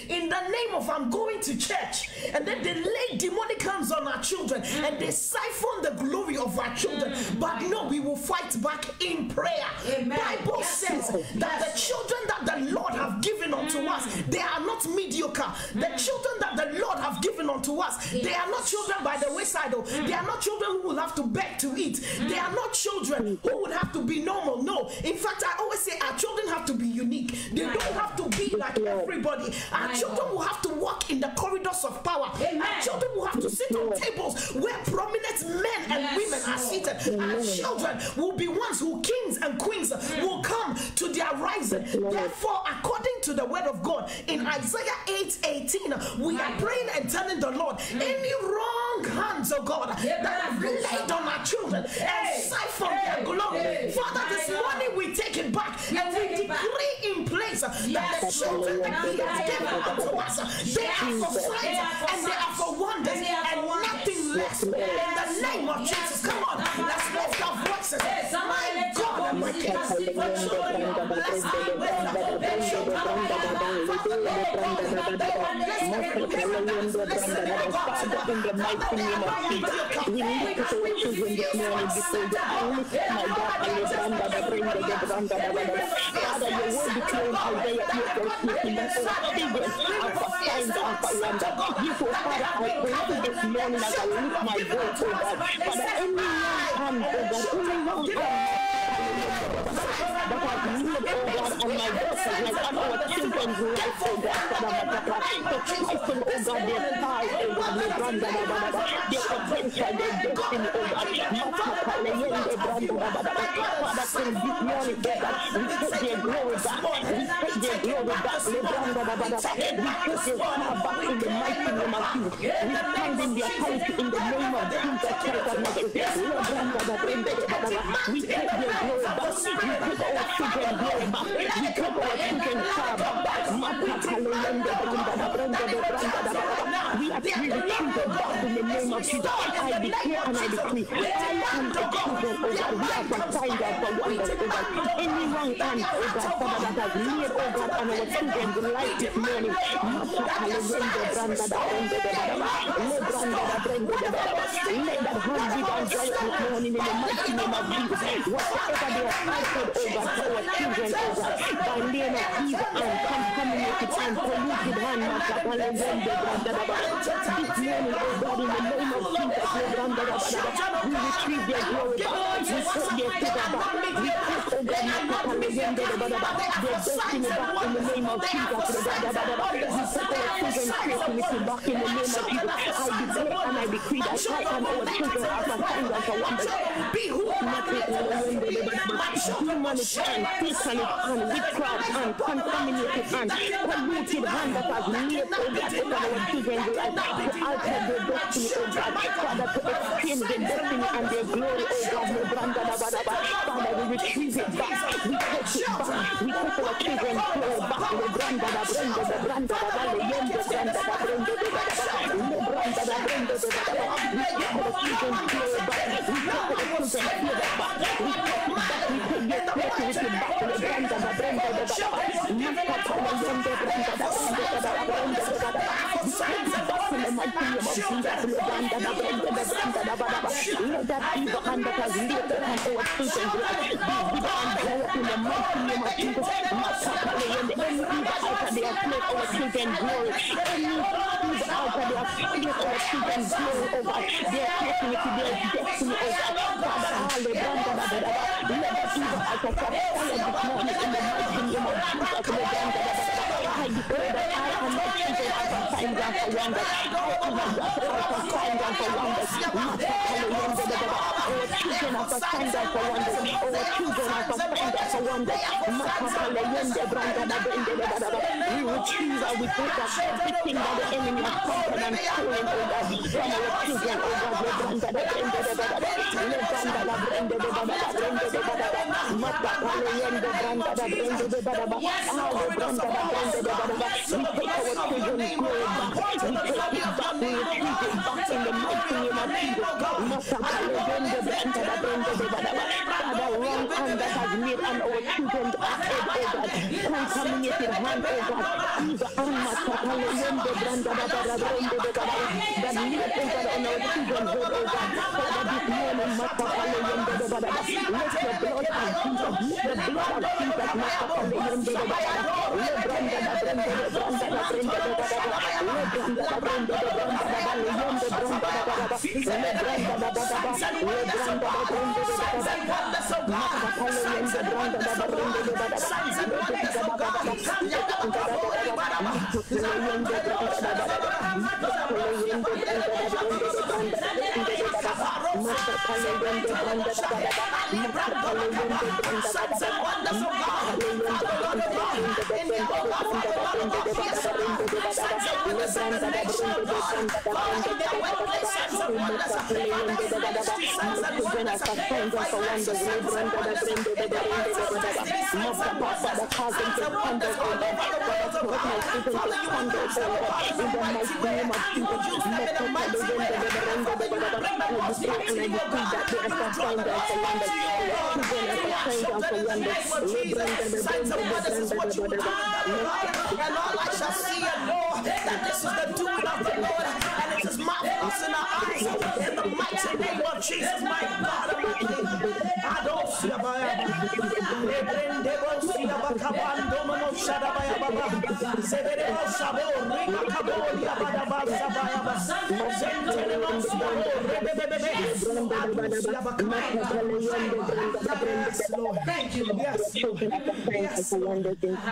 in the name of I'm going to church, and then they lay demonic hands on our children and they siphon the glory of our children. But no, we will fight back in prayer. Bible says that the children that the Lord have given unto us, they are not mediocre. The children that the Lord have given unto us, they are not children by the wayside. They are not children who will have to beg to eat. They are not children who would have to be normal. No, in fact, I always say our children have to be unique. They don't have to be like everybody. Our children will have to walk in the corridors of power. Our children will have to sit on tables where prominent men and women are seated. Our children will be ones who kings and queens will come to their rising. Therefore, according to the word of God in Isaiah 8:18, we are praying and telling the Lord, any wrong hands, oh God, that have laid on our children and siphon their glory, Father, this morning we take it back and we decree in place that the children that He has given unto us, they are for signs and they are for wonders and nothing less. In the name of Jesus, come on, let's lift our voices. My God, my bless them with their children. In the mighty name of Jesus, we lift up our children this morning before you. I lift my God, Father, your word declares Isaiah 8:18 that our children are for signs and for wonders. Therefore, Father, I pray this morning as I lift my voice, oh God, Father, any wrong hand, oh God, any wrong hand that has made, oh God, and my daughters, like on our children's life, oh God, Father, to trifle, oh God, their stars, oh God, their potential, their destiny, oh God, Father, from this morning, oh God, we take their glory back, we take their glory back, we put their power back in the mighty name of Jesus, we stand in their authority in the name of Jesus Christ of Nazareth, we take their glory back, we take our children glory back, we take our children power back, we are free to choose back in the name of Jesus. I declare and I decree, I am the children, oh God, we are for signs and for wonders, oh God. Any wrong hand, oh God, Father, that has laid, oh God, on our children's life this morning, let that hand be undried this morning in the mighty name of Jesus. Whatever they have fighted, oh God, for our children, oh God, by name of evil and contaminated and polluted hand, this morning, oh God, in the name of Jesus, we retrieve their glory back, we put their favor back, we put, oh God, their destiny back in the name of Jesus, we put our children's creativity back in the name of Jesus. I declare and I decree that I and our children are for signs and for wonders. Demonic hand, satanic hand, witchcraft hand, contaminated hand, polluted hand that has made, oh God, over our children's life to alter their destiny, oh God. Father, to experience their destiny and their glory, oh God. Father, we retrieve it back. We take it back. We take our children's glory back.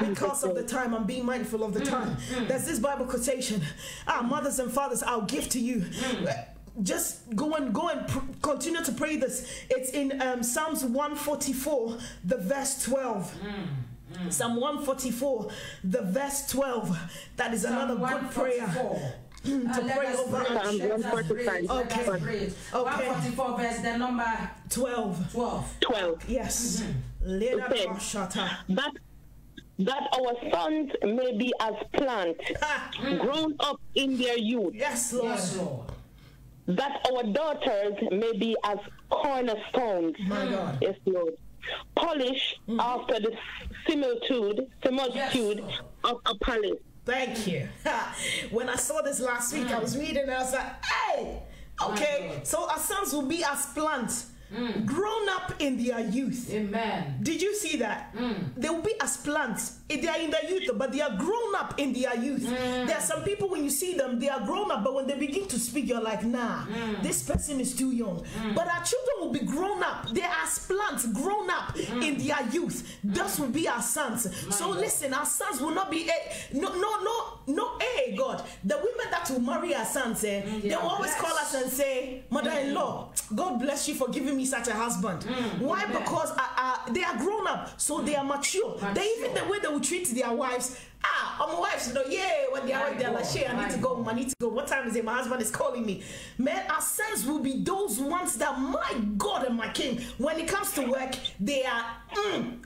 Because of the time, I'm being mindful of the time. There's this Bible quotation: mothers and fathers, I'll give to you. Just go and continue to pray this. It's in Psalms 144, the verse 12. Psalm 144, the verse 12. That is another good prayer. To pray over. Psalm 145. Okay. 144 verse the number 12. 12. Yes. That our sons may be as plants grown up in their youth. Yes, Lord. Yes, Lord. That our daughters may be as cornerstones. My God. Yes, Lord. Polished after the similitude of a palace. Thank you. When I saw this last week, I was reading and I was like, hey, okay, so our sons will be as plants. Grown up in their youth. Amen. Did you see that? They will be as plants. They are in their youth, but they are grown up in their youth. There are some people, when you see them, they are grown up, but when they begin to speak, you're like, nah, this person is too young. But our children will be grown up. They are as plants, grown up. in their youth. Those will be our sons. So listen, our sons will not be God. The women that will marry our sons, they will always call us and say, mother-in-law, God bless you for giving me such a husband. Why? Because they are grown up, so they are mature. They even the way they will treat their wives. I'm wives, when they are like, I need to go, What time is it? My husband is calling me. Man, our sons will be those ones that, my God and my King, when it comes to work, they are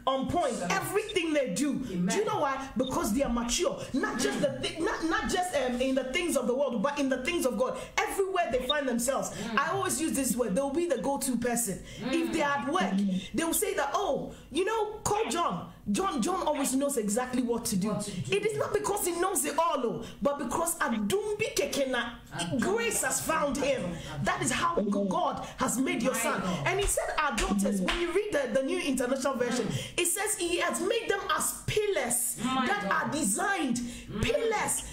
on point. Everything they do. Amen. Do you know why? Because they are mature. Not just in the things of the world, but in the things of God. Everywhere they find themselves. I always use this word. They'll be the go-to person. If they are at work, they will say that, call John. John always knows exactly what to do. It is not because he knows it all, but because Adumbi Kekena, grace has found him. That is how God has made your son. And he said our daughters, when you read the New International Version, it says he has made them as pillars that are designed. Pillars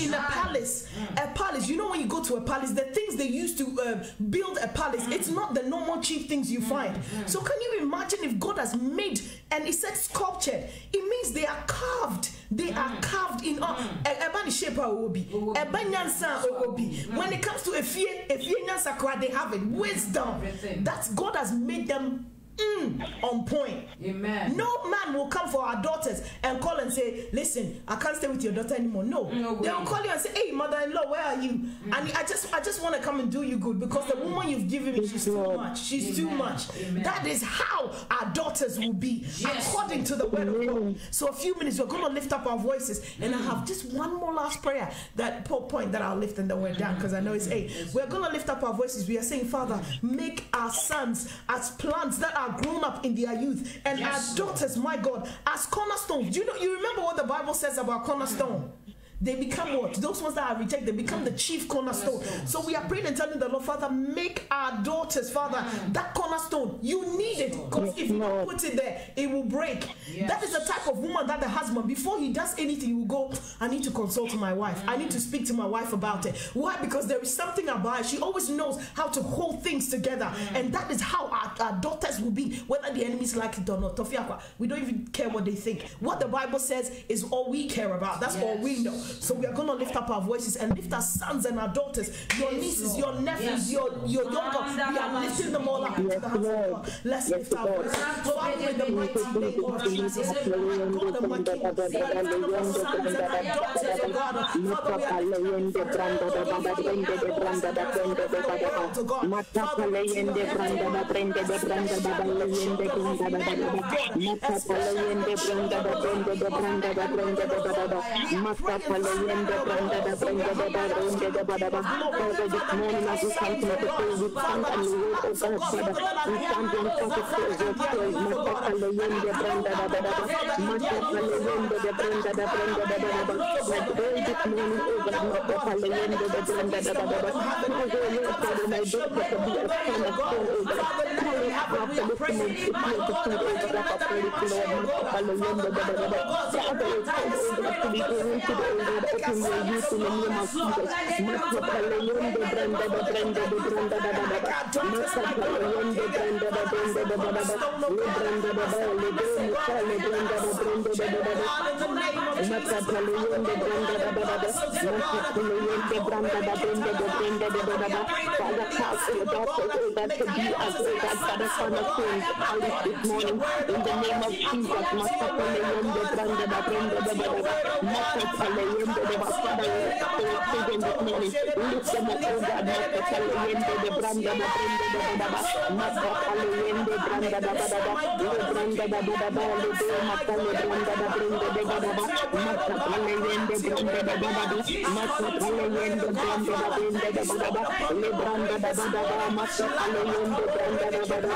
in a palace. A palace, when you go to a palace, the things they used to build a palace, it's not the normal cheap things you find. So can you imagine if God has made, and he said sculptured, it means they are carved. They are carved in when it comes to they have it. Wisdom. That's God has made them on point. Amen. No man will come for our daughters and call and say, listen, I can't stay with your daughter anymore. No. They will call you and say, hey, mother-in-law, where are you? And I just want to come and do you good because the woman you've given me, she's too much. She's too much. Amen. That is how our daughters will be, according to the word of God. So a few minutes, we're going to lift up our voices, and I have just one more last prayer, that point that I'll lift and then we're done, because I know it's 8. We're going to lift up our voices. We are saying, Father, make our sons as plants that are grown up in their youth, and our daughters, my God, as cornerstones. You remember what the Bible says about cornerstone? They become what? Those ones that are rejected, they become the chief cornerstone. So we are praying and telling the Lord, Father, make our daughters, Father, that cornerstone. You need it, because if you don't put it there, it will break. That is the type of woman that the husband, before he does anything, he will go, I need to consult my wife. I need to speak to my wife about it. Why? Because there is something about her. She always knows how to hold things together. And that is how our daughters will be, whether the enemies like it or not. We don't even care what they think. What the Bible says is all we care about. That's all we know. So we are going to lift up our voices and lift our sons and our daughters, your nieces, your nephews, your younger. We are lifting them all up into the hands of God. Let's lift our voices. Father, in the mighty name of Jesus, God Almighty, we lift our sons and our daughters, oh God. Father, we are lifting them Hallelujah, branda da branda da da branda da ba da ba. Father, this morning as we come to the prayer, we stand and we wait, oh God, Father. We stand in front of your prayer. Mata hallelujah, branda da ba da ba. Mata hallelujah, the branda da branda da ba da ba. I pray this morning, oh God, mata hallelujah, the branda da ba da ba. Father, Lord, Father, my daughter to be a son of God, oh God. Calling after listening to the food, oh God, of our prayer, Lord, mata hallelujah, the ba da ba. Father, we pray, oh God, to be going to the open your youth in the name of Jesus. Mata hallelujah, the branda da branda da branda da ba da ba. Mata hallelujah, the branda da branda da ba da ba. Le branda da ba, le branda da branda da ba da ba. Mata hallelujah, the branda da ba da ba. Mata hallelujah, the branda da branda da branda da ba da ba. Father, cast your daughters, oh God, to be as oh God, Father, cornerstone, Alice this morning. In the name of Jesus, Mata hallelujah, the branda da branda da ba da ba. Mata hallelujah, the Father, your children this morning. Lift them up, oh God, Mata hallelujah, the branda da branda da ba da ba. Mata hallelujah, the branda da ba da ba. Le branda da ba da ba, le mata le branda da branda da ba da ba. Mata hallelujah, the branda da ba da ba. Mata hallelujah, the branda da branda da ba da ba. Le branda da ba da ba, mata hallelujah, the branda da ba da ba.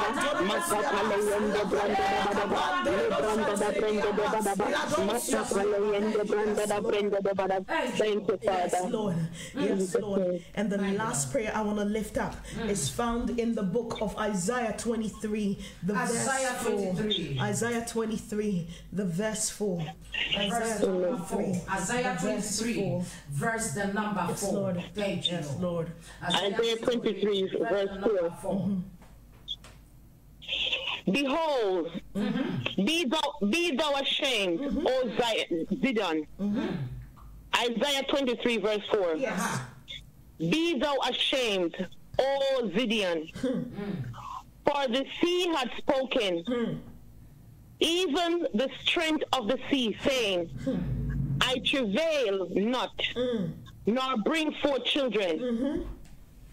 Mata hallelujah, the branda da ba da ba. Le branda da branda da ba da ba. Mata hallelujah, the branda da branda da ba da ba. Thank you, Father. Yes, Lord. Yes, Lord. And the last prayer I want to lift up is found in the book of Isaiah 23, the verse 4. Isaiah 23, the verse 4. Isaiah 23, verse the number 4. Yes, Lord. Thank you. Yes, Lord. Isaiah 23, verse 4. Behold, be thou ashamed, O Zidon. Isaiah 23 verse 4. Yes. Be thou ashamed, O Zidian, for the sea had spoken, even the strength of the sea, saying, I travail not, nor bring forth children.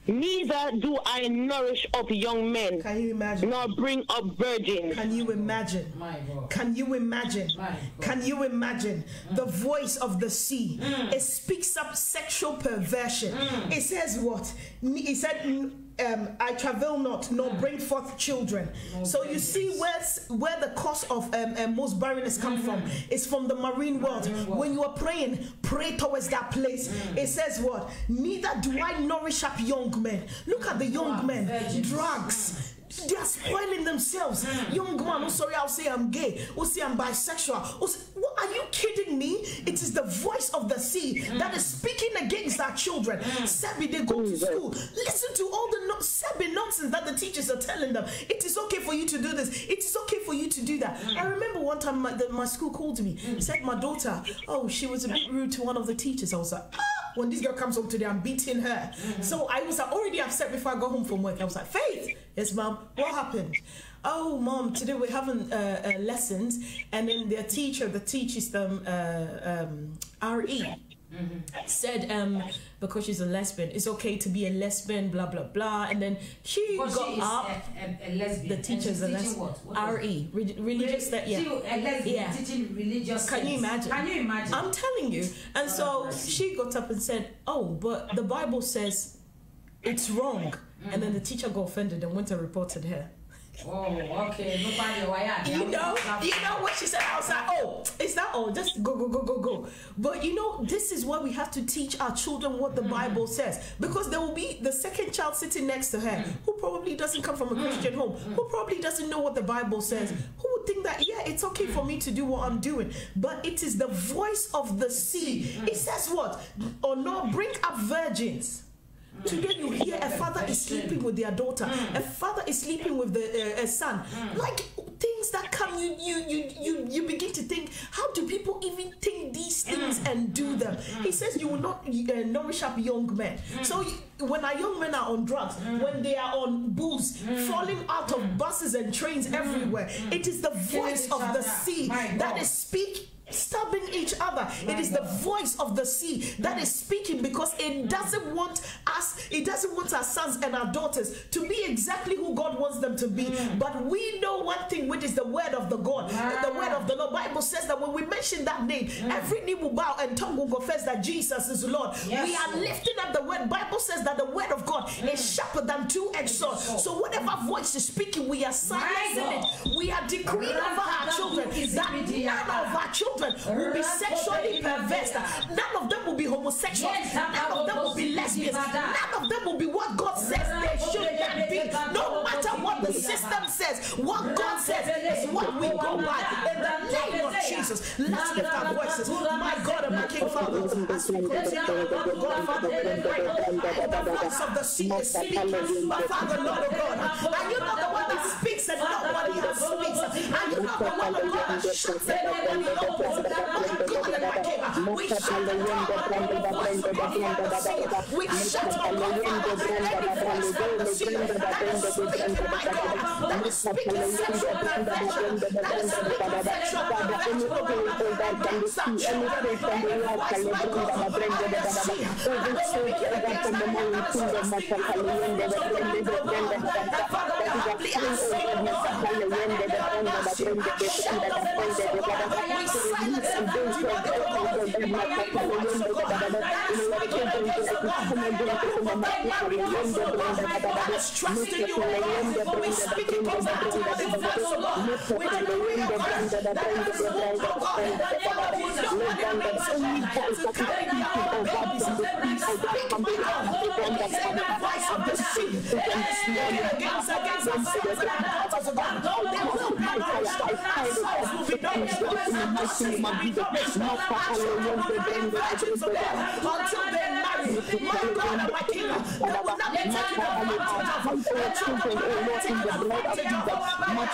Neither do I nourish up young men, Can you imagine? nor bring up virgins. Can you imagine? My God. Can you imagine? My God. Can you imagine the voice of the sea? It speaks up sexual perversion. It says what? It said, I travel not, nor bring forth children. So you see where the cause of most barrenness come from. It's from the marine world. When you are praying, pray towards that place. It says what? Neither do I nourish up young men. Look at the young men. Drugs. They are spoiling themselves. Young man, oh sorry, I'll say I'm gay. I'll say I'm bisexual. What, are you kidding me? It is the voice of the sea that is speaking against our children. Sebi, they go to school. Listen to all the Sebi nonsense that the teachers are telling them. It is okay for you to do this. It is okay for you to do that. I remember one time my school called me, said my daughter, oh, she was a bit rude to one of the teachers. I was like, when this girl comes home today, I'm beating her. So I was already upset before I got home from work. I was like, Faith, yes, mom, what happened? Oh, mom, today we're having lessons, and then their teacher that teaches them RE said because she's a lesbian, it's okay to be a lesbian, blah blah blah, and then she got up. A lesbian. The teacher's a lesbian. RE, religious. That yeah. A lesbian teaching religious. Can you imagine? Can you imagine? I'm telling you. And so she got up and said, "Oh, but the Bible says it's wrong." And then the teacher got offended and went and reported her. Oh, okay. You know what she said? I was like, oh, is that all? Just go. But you know, this is why we have to teach our children what the Bible says, because there will be the second child sitting next to her who probably doesn't come from a Christian home, who probably doesn't know what the Bible says, who would think that, yeah, it's okay for me to do what I'm doing. But it is the voice of the sea. It says what? Or no, bring up virgins. Today you hear a father is sleeping with their daughter, a father is sleeping with a son. Like things that come, you begin to think, how do people even think these things and do them? He says you will not nourish up young men. So when our young men are on drugs, when they are on booze, falling out of buses and trains everywhere, it is the voice of the sea that is speaking. Stabbing each other. It is the voice of the sea that is speaking, because it doesn't want our sons and our daughters to be exactly who God wants them to be. But we know one thing, which is the word of the God, the word of the Lord. Bible says that when we mention that name, every knee will bow and tongue will confess that Jesus is Lord. Yes. We are lifting up the word. Bible says that the word of God is sharper than two-edged sword. So whatever voice is speaking, we are silencing it. We are decreeing over our children that none of our children will be sexually perverse. None of them will be homosexual. None of them will be lesbians. None of them will be what God says they should not be. No matter what the system says, what God says is what we go by. In the name of Jesus, let's lift our voices. My God and my King Father, as we continue, God Father, the voice of the sea is speaking. But Father, Lord of God, are you not the one that speaks and nobody else speaks? Are you not the one that God that shuts and nobody opens? We shut the door on the voice of the sea. We shut the door on any voice of the sea that is speaking, my God, that is speaking sexual perversion, that is speaking sexual perversion, against our children, any voice, my God, of the sea that is speaking against our mothers, that is speaking on the voice of the Lord, that Father, we humbly ask you, we shut the voice of God, we silence and those who are God, every voice of God that is speaking against the God, every voice of God that is trusting you, when we speak it comes out to the voice of God, we decree a verse that is the word of God, in the name of Jesus, to carry our babies, and speak, my God, against every voice of the sea, that is speaking against our sons and our daughters of God, they will be nourished, our souls will be nourished, our seeds will be nourished, our children will be in virgins of God, until they marry, my God and my King, they will not be taken advantage of, our children will not be taken advantage of, my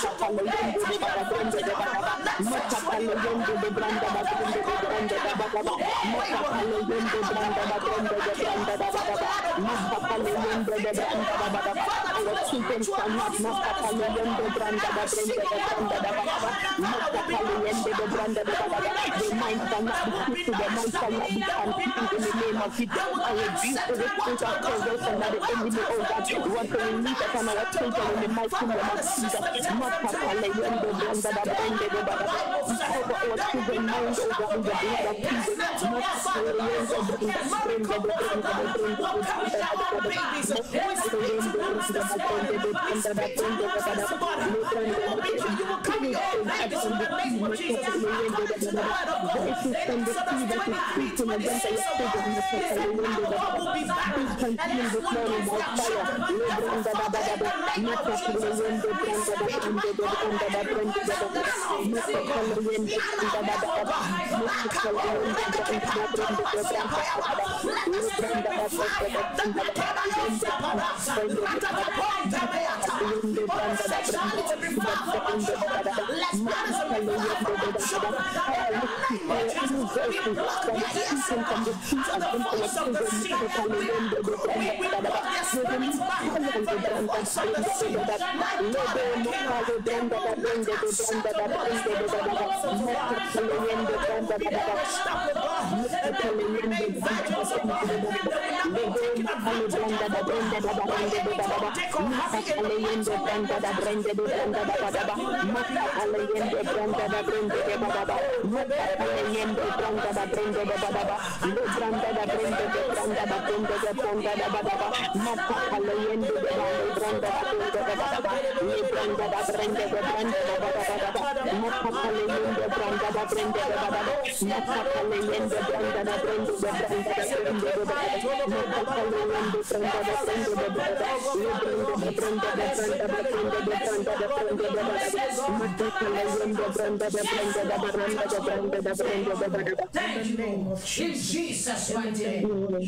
In Jesus' mighty name.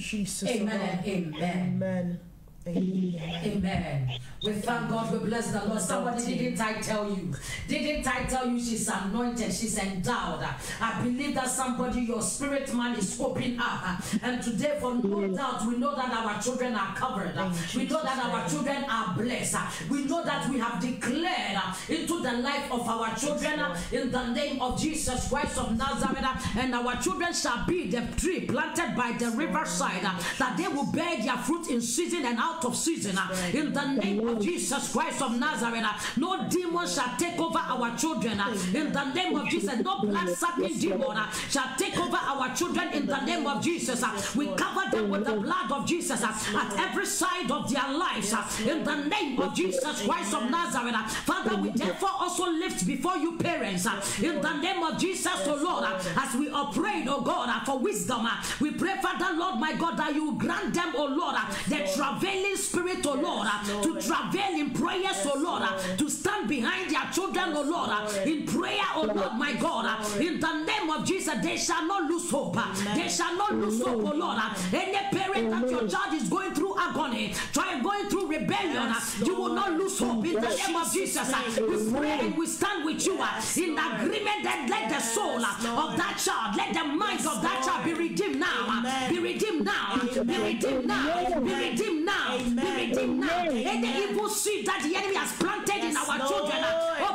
Amen. Amen. Amen. We thank God, we bless the Lord. Somebody, didn't I tell you? Didn't I tell you she's anointed, she's endowed? I believe that somebody, your spirit man is open up. And today, for no doubt, we know that our children are covered. We know that our children are blessed. We know that we have declared into the life of our children in the name of Jesus Christ of Nazareth. And our children shall be the tree planted by the riverside, that they will bear their fruit in season and out of season. In the name of Jesus Christ of Nazareth, no demon shall take over our children. In the name of Jesus, no blood-sucking demon shall take over our children. In the name of Jesus, we cover them with the blood of Jesus at every side of their lives. In the name of Jesus Christ of Nazareth, Father, we therefore also lift before you parents. In the name of Jesus, oh Lord, as we are praying, oh God, for wisdom, we pray, Father, Lord, my God, that you grant them, oh Lord, the travailing spirit, oh Lord, to travail in prayers, oh Lord, to stand behind their children, oh Lord, in prayer, oh Lord, my God, in the name of Jesus, they shall not lose hope. They shall not lose hope, oh Lord. Any parent that your child is going through agony, going through rebellion, you will not lose hope. In the name of Jesus, we pray and we stand with you in agreement that let the soul of that child, let the mind of that child be redeemed now. Be redeemed now. Be redeemed now. Be redeemed now. Be redeemed now. Any evil seed that the enemy has planted in our children,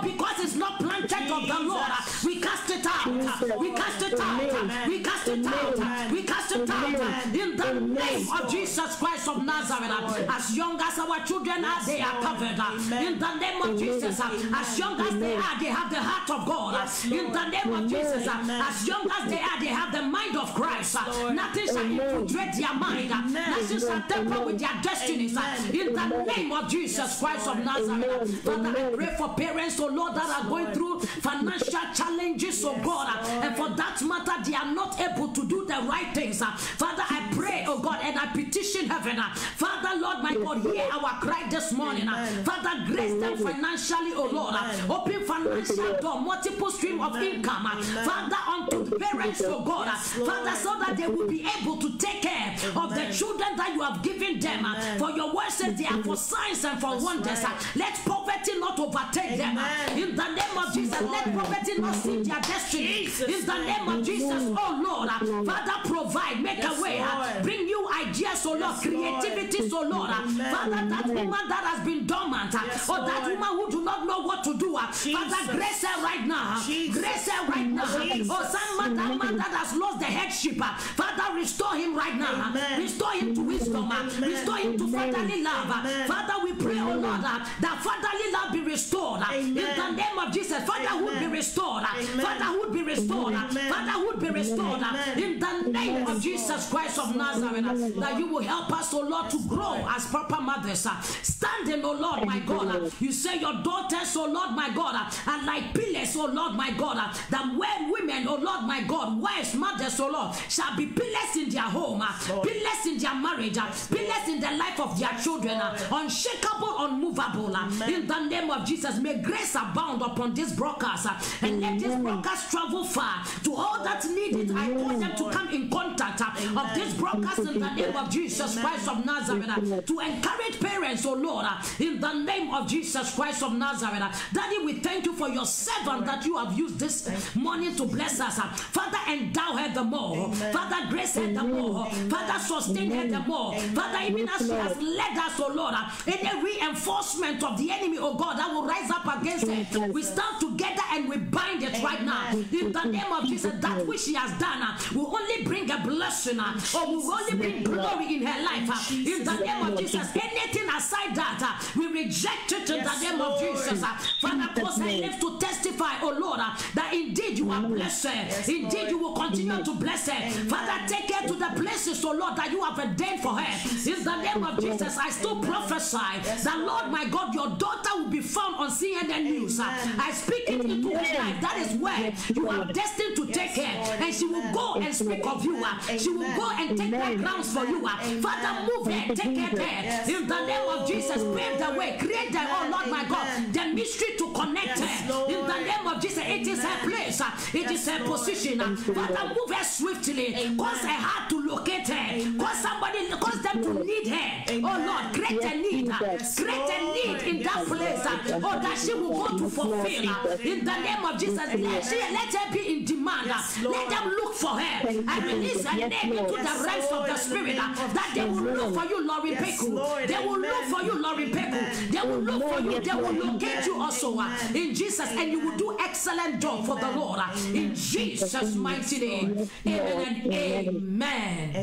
because it's not planted of the Lord, we cast it out. We cast it out. We cast it out. We cast it out. In the name of Jesus Christ of Nazareth, as young as our children are, they are covered. In the name of Jesus, as young as they are, they have the heart of God. In the name of Jesus, as young as they are, they have the mind of Christ. Nothing shall infiltrate their mind. Nothing shall tamper with their destinies. In the name of Jesus Christ of Nazareth, Father, I pray for parents, oh Lord, that are going through financial challenges, oh God, and for that matter, they are not able to do the right things. Father, I pray, oh God, and I petition heaven. Father, Lord, my God, hear our cry this morning. Father, grace them financially, oh Lord. Open financial financial door, multiple stream of income, Father, unto the parents, oh God, Father, so that they will be able to take care of the children that you have given them. For your word says they are for signs and for wonders. Let poverty not overtake them. In the name of Jesus, let poverty not see their destiny. In the name of Jesus, oh Lord, Father, provide, make a way, bring new ideas, oh Lord, creativity, oh Lord. Father, that woman that has been dormant, or that woman who do not know what to do, Father, grace her right now. Grace her right now. Oh, that man that has lost the headship, Father, restore him right now. Restore him to wisdom. Restore him to fatherly love. Father, we pray, oh Lord, that fatherly love be restored. In the name of Jesus, fatherhood be restored. Fatherhood be restored. Fatherhood be restored. In the name of Jesus Christ of Nazareth, that you will help us, oh Lord, to grow as proper mothers. Standing, oh Lord, my God. You say your daughters, oh Lord, my God, are like pillars, oh Lord, my God. That when women, oh Lord, my God, wives, mothers, oh Lord, shall be pillars in their home, pillars in their marriage, pillars in the life of their children, unshakable, unmovable. In the name of Jesus, may grace abound upon this broadcast, and let this broadcast travel far to all that need it. I want them to come in contact of this broadcast in the name of Jesus Christ of Nazareth, to encourage parents, oh Lord, in the name of Jesus Christ of Nazareth. Daddy, we thank you for your servant that you have used this morning to bless us. Father, endow her the more. Father, grace her the more. Father, sustain her the more. Father, even as she has led us, oh Lord, any reinforcement of the enemy, oh God, that will rise up against her, we stand together and we bind it right now. In the name of Jesus, that which she has done will only bring a blessing, or will only bring glory in her life. In the name of Jesus, anything aside that, we reject it in the name of Jesus. Father, cause her lips to testify, oh Lord, that indeed you are blessed. Indeed, you will continue to bless her. Father, take her to the places, oh Lord, that you have ordained for her. In the name of Jesus, I still prophesy that, Lord, my God, your daughter will be found on CNN News. I speak it into her life. That is where you are destined to take her, and she will go and speak of you. She will go and take the grounds for you. Father, move her, take her there. In the name of Jesus, pave the way, create the, oh Lord, my God, the mystery to connect her. In the name of Jesus, it is her place, it is her position. Father, move her swiftly, cause her heart to locate her, cause them to need her. Oh Lord, create a need in that place, oh, that she will go to fulfill. In the name of Jesus, let her be in demand. Let them look for her. I release her name into the realms of the spirit, that they will look for you, Lori Peku. They will look for you, Lori Peku. They will look for you. They will locate you also in Jesus, and you will do excellent job for the Lord in Jesus' mighty name. Amen and amen.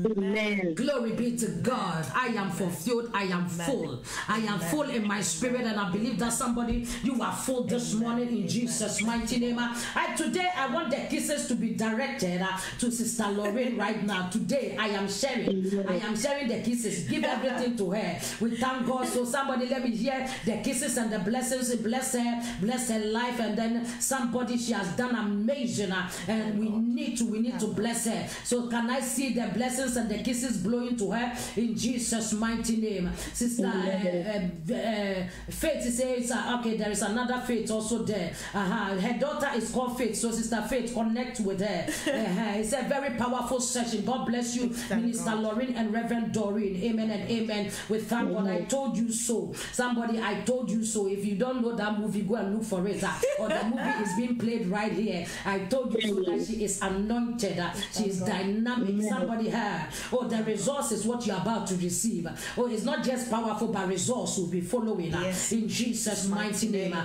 Amen. Glory be to God. I am fulfilled. I am full. I am full in my spirit, and I believe that somebody, you are full this morning in Jesus' mighty name. Today I want the kisses to be directed to Sister Lorraine right now. Today I am sharing the kisses. Give everything to her. We thank God. So somebody, let me hear the kisses and the blessings. Bless her life, and then somebody, she has done amazing, and we need to bless her. So can I see the blessings and the kisses blowing to her in Jesus' mighty name? Sister Faith says, okay, there is another Faith also there. Her daughter is called Faith, so Sister Faith, connect with her. It's a very powerful session. God bless you, Minister Lauren and Reverend Doreen. Amen and amen. We thank God. I told you so. Somebody, I told you so. If you don't know that movie, go and look for it. Or the movie is being played right here. I told you so, that she is anointed. She is dynamic. Somebody her. Oh, the resource is what you're about to receive. Oh, it's not just powerful, but resource will be following. In Jesus' mighty name.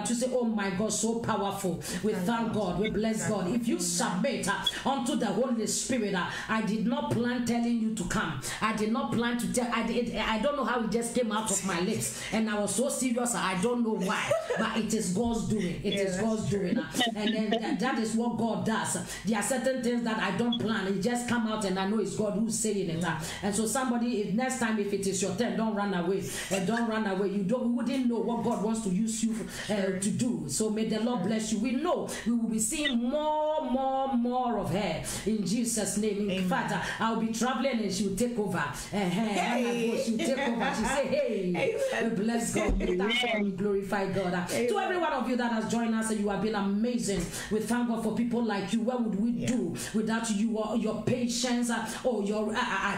To say, oh my God, so powerful. We thank God. We bless God. If you submit unto the Holy Spirit, I did not plan telling you to come. I did not plan to tell. I don't know how it just came out of my lips, and I was so serious. I don't know why, but it is God's doing. doing. It is God's doing. And then that is what God does. There are certain things that I don't plan. It just come out and I know it's God who's saying it. And so somebody, if next time if it is your turn, don't run away. Don't run away. You wouldn't know what God wants to use you to do. So may the Lord bless you. We know we will be seeing more of her in Jesus' name. In fact, I'll be traveling and she'll take over. She'll take over. She'll say, hey, we bless God. We thank God. We glorify God. To every one of you that has joined us, you have been amazing. We thank God for people like you. What would we do without you? Your patience, I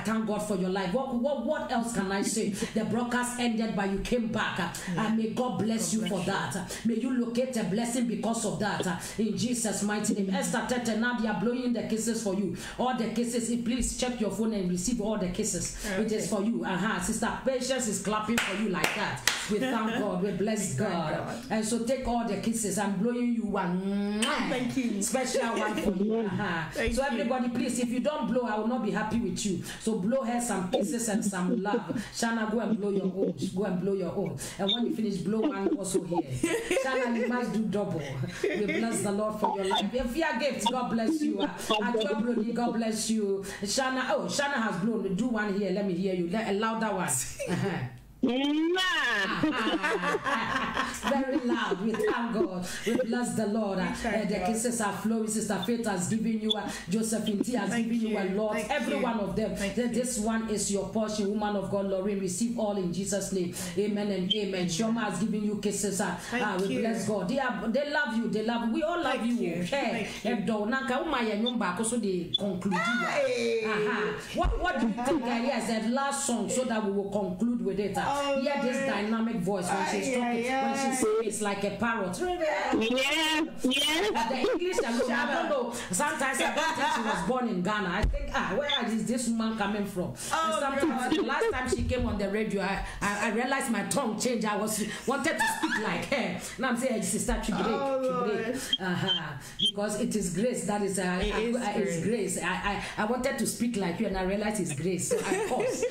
thank God for your life. What else can I say? The broadcast ended, but you came back. And may God bless you for that. May you locate a blessing because of that. In Jesus' mighty name. Esther Tete, now they are blowing the kisses for you. All the kisses. Please check your phone and receive all the kisses. It is for you. Sister Patience is clapping for you like that. We thank God. We bless God. And so take all the kisses. I'm blowing you one. Thank you. Special one for you. So everybody, please, if you don't blow, I will not be happy with you. So blow her some kisses and some love. Shana, go and blow your own. Go and blow your own. And when you finish, blow one also here. Shana, you must do double. We bless the Lord for your life. If you are gifts, God bless you. God bless you. Shana, Shana has blown. Do one here. Let me hear you. A louder one. Very loud. We thank God. We bless the Lord. The kisses are flowing. Sister Faith has given you, Josephine T has given you a lot. Every one of them. This one is your portion. Woman of God, Lauren, receive all in Jesus' name. Amen and amen. Shoma has given you kisses. We bless God. They love you. They love you. We all love you. Hey, what do you think? Yes, that last song, so that we will conclude with it. Hear this dynamic voice when she's talking. When she sings, it's like a parrot. Yes. The English alone, I don't know. Sometimes I don't think she was born in Ghana. I think, where is this woman coming from? And sometimes the last time she came on the radio, I realized my tongue changed. I wanted to speak like her. Now I'm saying, sister, because it is grace. That is, it's grace. I wanted to speak like you, and I realized it's grace. So I paused.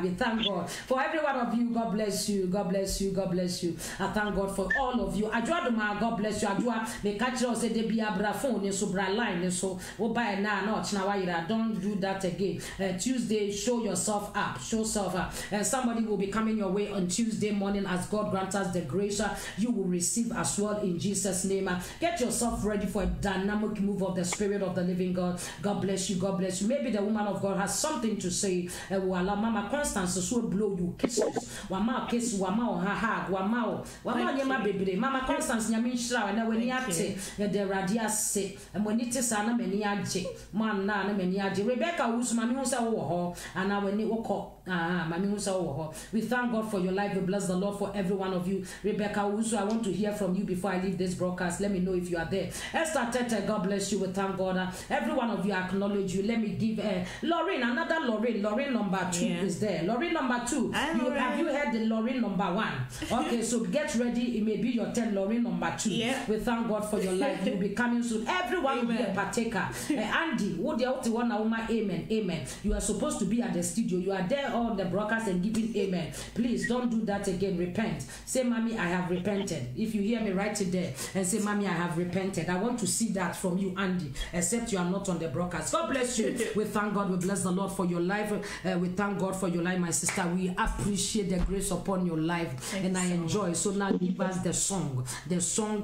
We thank God for every one of you. God bless you. God bless you. God bless you. I thank God for all of you. Adwa, God bless you. Adwa, me catch us say they be abra phone so bra line so buy now not now why don't do that again. Tuesday, show yourself up. Show self up. And somebody will be coming your way on Tuesday morning as God grants us the grace. You will receive as well in Jesus' name. Get yourself ready for a dynamic move of the Spirit of the living God. God bless you. God bless you. Maybe the woman of God has something to say. Mama Constance so blow you kisses. Wama kiss wama ha wama nyema bebre. Mama Constance nyame nhira na wani ate the radia se and when it is ana mani age man na mani age Rebecca who's mami hu se wo ho ana wani woko mami hu se wo ho. We thank God for your life. We bless the Lord for every one of you. Rebecca Wusu, I want to hear from you before I leave this broadcast. Let me know if you are there. Esther Tete, God bless you. We thank God. Every one of you acknowledge you. Let me give Lauren, another Lauren. Lauren number 2 is there. Lauren number 2. Have you heard the Lauren number 1? Okay, so get ready. It may be your 10 Lauren number 2. Yeah. We thank God for your life. You'll be coming soon. Everyone will be a partaker. Andy, amen. Amen. You are supposed to be at the studio. You are there on the broadcast and giving amen. Please don't do that again. Repent. Say, Mommy, I have repented. If you hear me, write it there and say, Mommy, I have repented. I want to see that from you, Andy, except you are not on the broadcast. God bless you. We thank God. We bless the Lord for your life. We thank God for your life, my sister. We appreciate the grace upon your life. Thanks, I enjoy. So now give us the song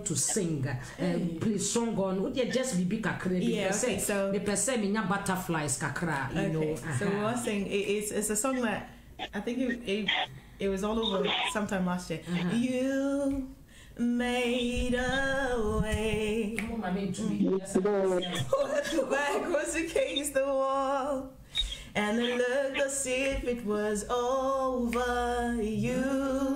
to sing. Please song on. Just be big kakra. Yeah, okay, so butterflies kakra. You know. So we were saying it's a song that I think it was all over sometime last year. You made a way. Back was against the wall, and it looked as if it was over. You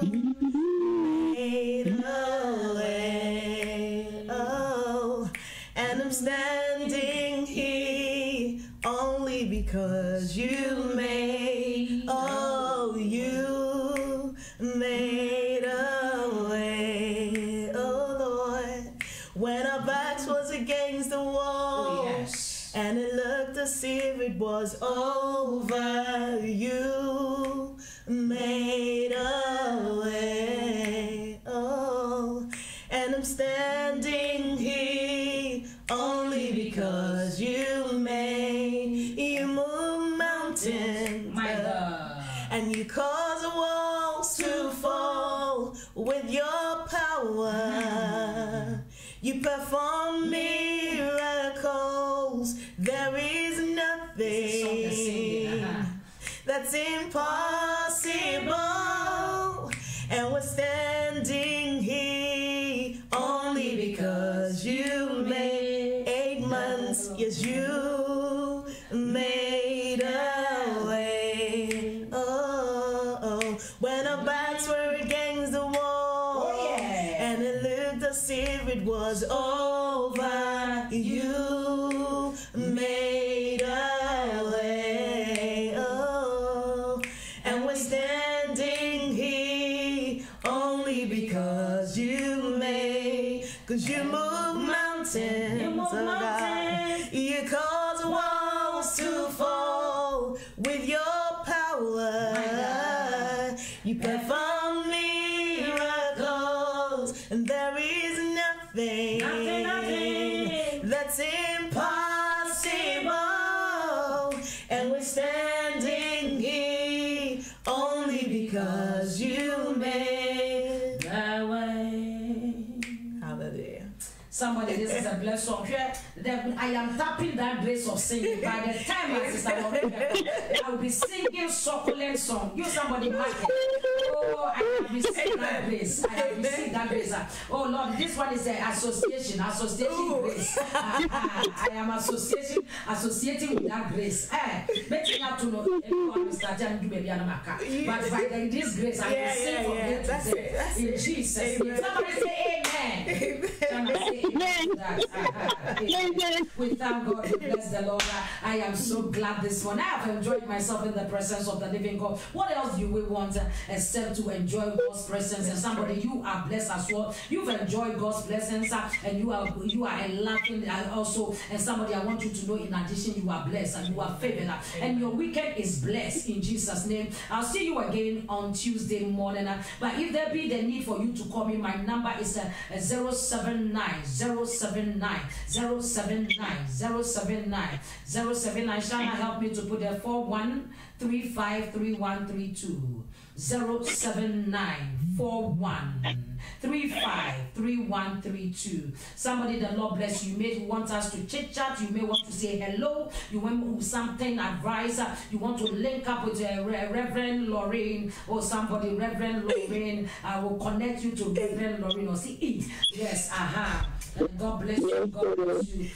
made a way. Oh, and I'm standing here only because you made. Oh, you made a way. Oh Lord, when our backs was against the wall, and it looked as if it was over, you made a way. Oh, and I'm standing power. You perform miracles. There is nothing that's impossible. And we're standing here only because you made 8 months. Yes, you made a way. Oh, when our backs were against the wall, and it looked as if it was over, you made a way. Oh, and we're standing here only because you made, because you move mountains, oh God. You cause walls to fall with your power. You perform miracles, and there is nothing that's impossible. And we're standing here only because you made the way. Hallelujah. Somebody, this is a blessed song. I am tapping that grace of singing. By the time my sister I will be singing succulent song. You somebody mark it. Oh, I have received that grace. I have received that grace. Oh Lord, this one is an association grace. I am associating with that grace. Make you have to know everyone will start and do maybe an amaka. But by this grace, I will sing from here to there. In Jesus' name. Somebody say amen. Amen. We thank God, we bless the Lord. I am so glad this morning. I have enjoyed myself in the presence of the living God. What else do we want except to enjoy God's presence? And somebody, you are blessed as well. You've enjoyed God's blessings and you are laughing also. And somebody, I want you to know, in addition, you are blessed and you are favored. And your weekend is blessed in Jesus' name. I'll see you again on Tuesday morning. But if there be the need for you to call me, my number is 079. Shana, help me to put there 41353132. 07941353132. Somebody, the Lord bless you. You may want us to chit chat. You may want to say hello. You want something advice. You want to link up with Reverend Lorraine or somebody. Reverend Lorraine, I will connect you to Reverend Lorraine or see. Yes, God bless you. God bless you.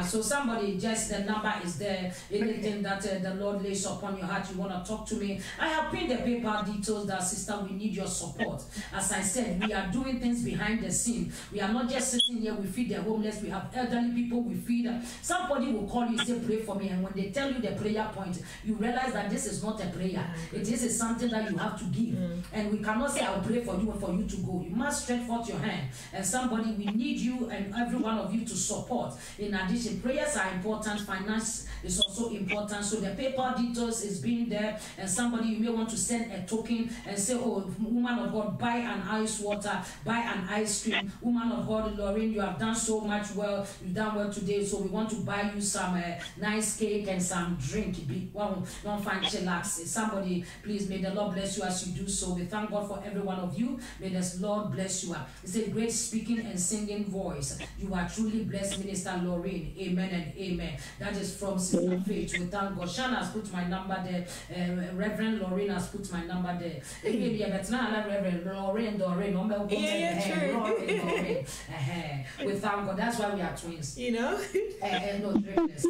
So somebody, just the number is there. Anything that the Lord lays upon your heart, you want to talk to me. I have pinned the PayPal details that, sister, we need your support. As I said, we are doing things behind the scene. We are not just sitting here, we feed the homeless, we have elderly people, we feed. Somebody will call you, say, pray for me. And when they tell you the prayer point, you realize that this is not a prayer. It is something that you have to give. And we cannot say, I'll pray for you and for you to go. You must stretch forth your hand. And somebody, we need you and every one of you to support. In addition, prayers are important. Finance is also important. So the PayPal details is being there. And somebody, you may want to send a token and say, oh, woman of God, buy an ice water, buy an ice cream. Woman of God, Lorraine, you have done so much well. You've done well today. So we want to buy you some nice cake and some drink. Don't find chillax. Somebody, please, may the Lord bless you as you do so. We thank God for every one of you. May the Lord bless you. It's a great speaking and singing voice. You are truly blessed, Minister Lorraine. Amen and amen. That is from Sister Faith. We thank God. Shana has put my number there. Reverend Lorraine has put my number there. Reverend Lorraine. We thank God. That's why we are twins. You know? No, triplets.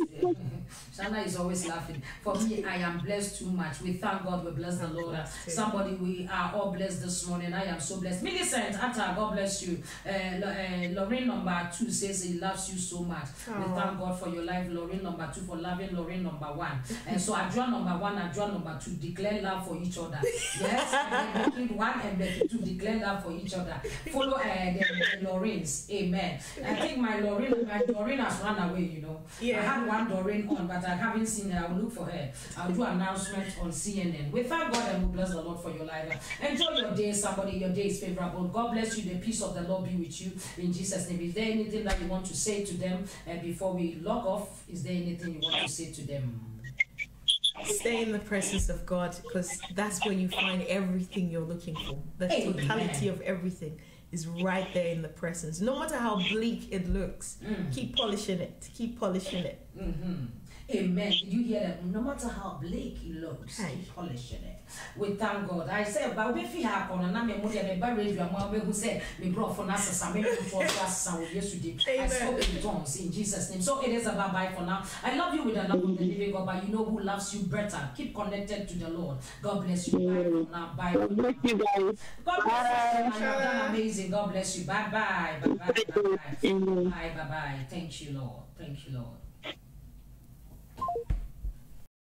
Shana is always laughing. For me, I am blessed too much. We thank God. We bless the Lord. Somebody, we are all blessed this morning. I am so blessed. Millicent Atta, God bless you. Lorraine number 2 says he loves you so much. We thank God for your life. Lorraine number 2 for loving Lorraine number 1. And so I draw number 1 and draw number 2. Declare love for each other. Yes, and making 1 and making 2. Declare love for each other. Follow the Lorraines. Amen. I think my Lorraine has run away, you know. I had one Lorraine on, but I haven't seen her. I will look for her. I'll do an announcement on CNN. We thank God and we bless the Lord for your life. Enjoy your day, somebody. Your day is favorable. God bless you. The peace of the Lord be with you in Jesus' name. Is there anything that you want to say to them before we log off? Is there anything you want to say to them? Stay in the presence of God, because that's where you find everything you're looking for. The totality of everything is right there in the presence. No matter how bleak it looks, keep polishing it. Keep polishing it. Amen. Did you hear that? No matter how bleak it looks, keep polishing it. We thank God. I said, but we feel happy on a moody and a barrier. Who said, me brought for us some for us yesterday. I spoke in tongues in Jesus' name. So it is a bye bye for now. I love you with the love of the living God, but you know who loves you better. Keep connected to the Lord. God bless you. Bye for now. Bye. God bless you guys. God bless you. You have done amazing. God bless you. Bye bye. Bye bye. Bye bye. Bye bye. Thank you, Lord. Thank you, Lord.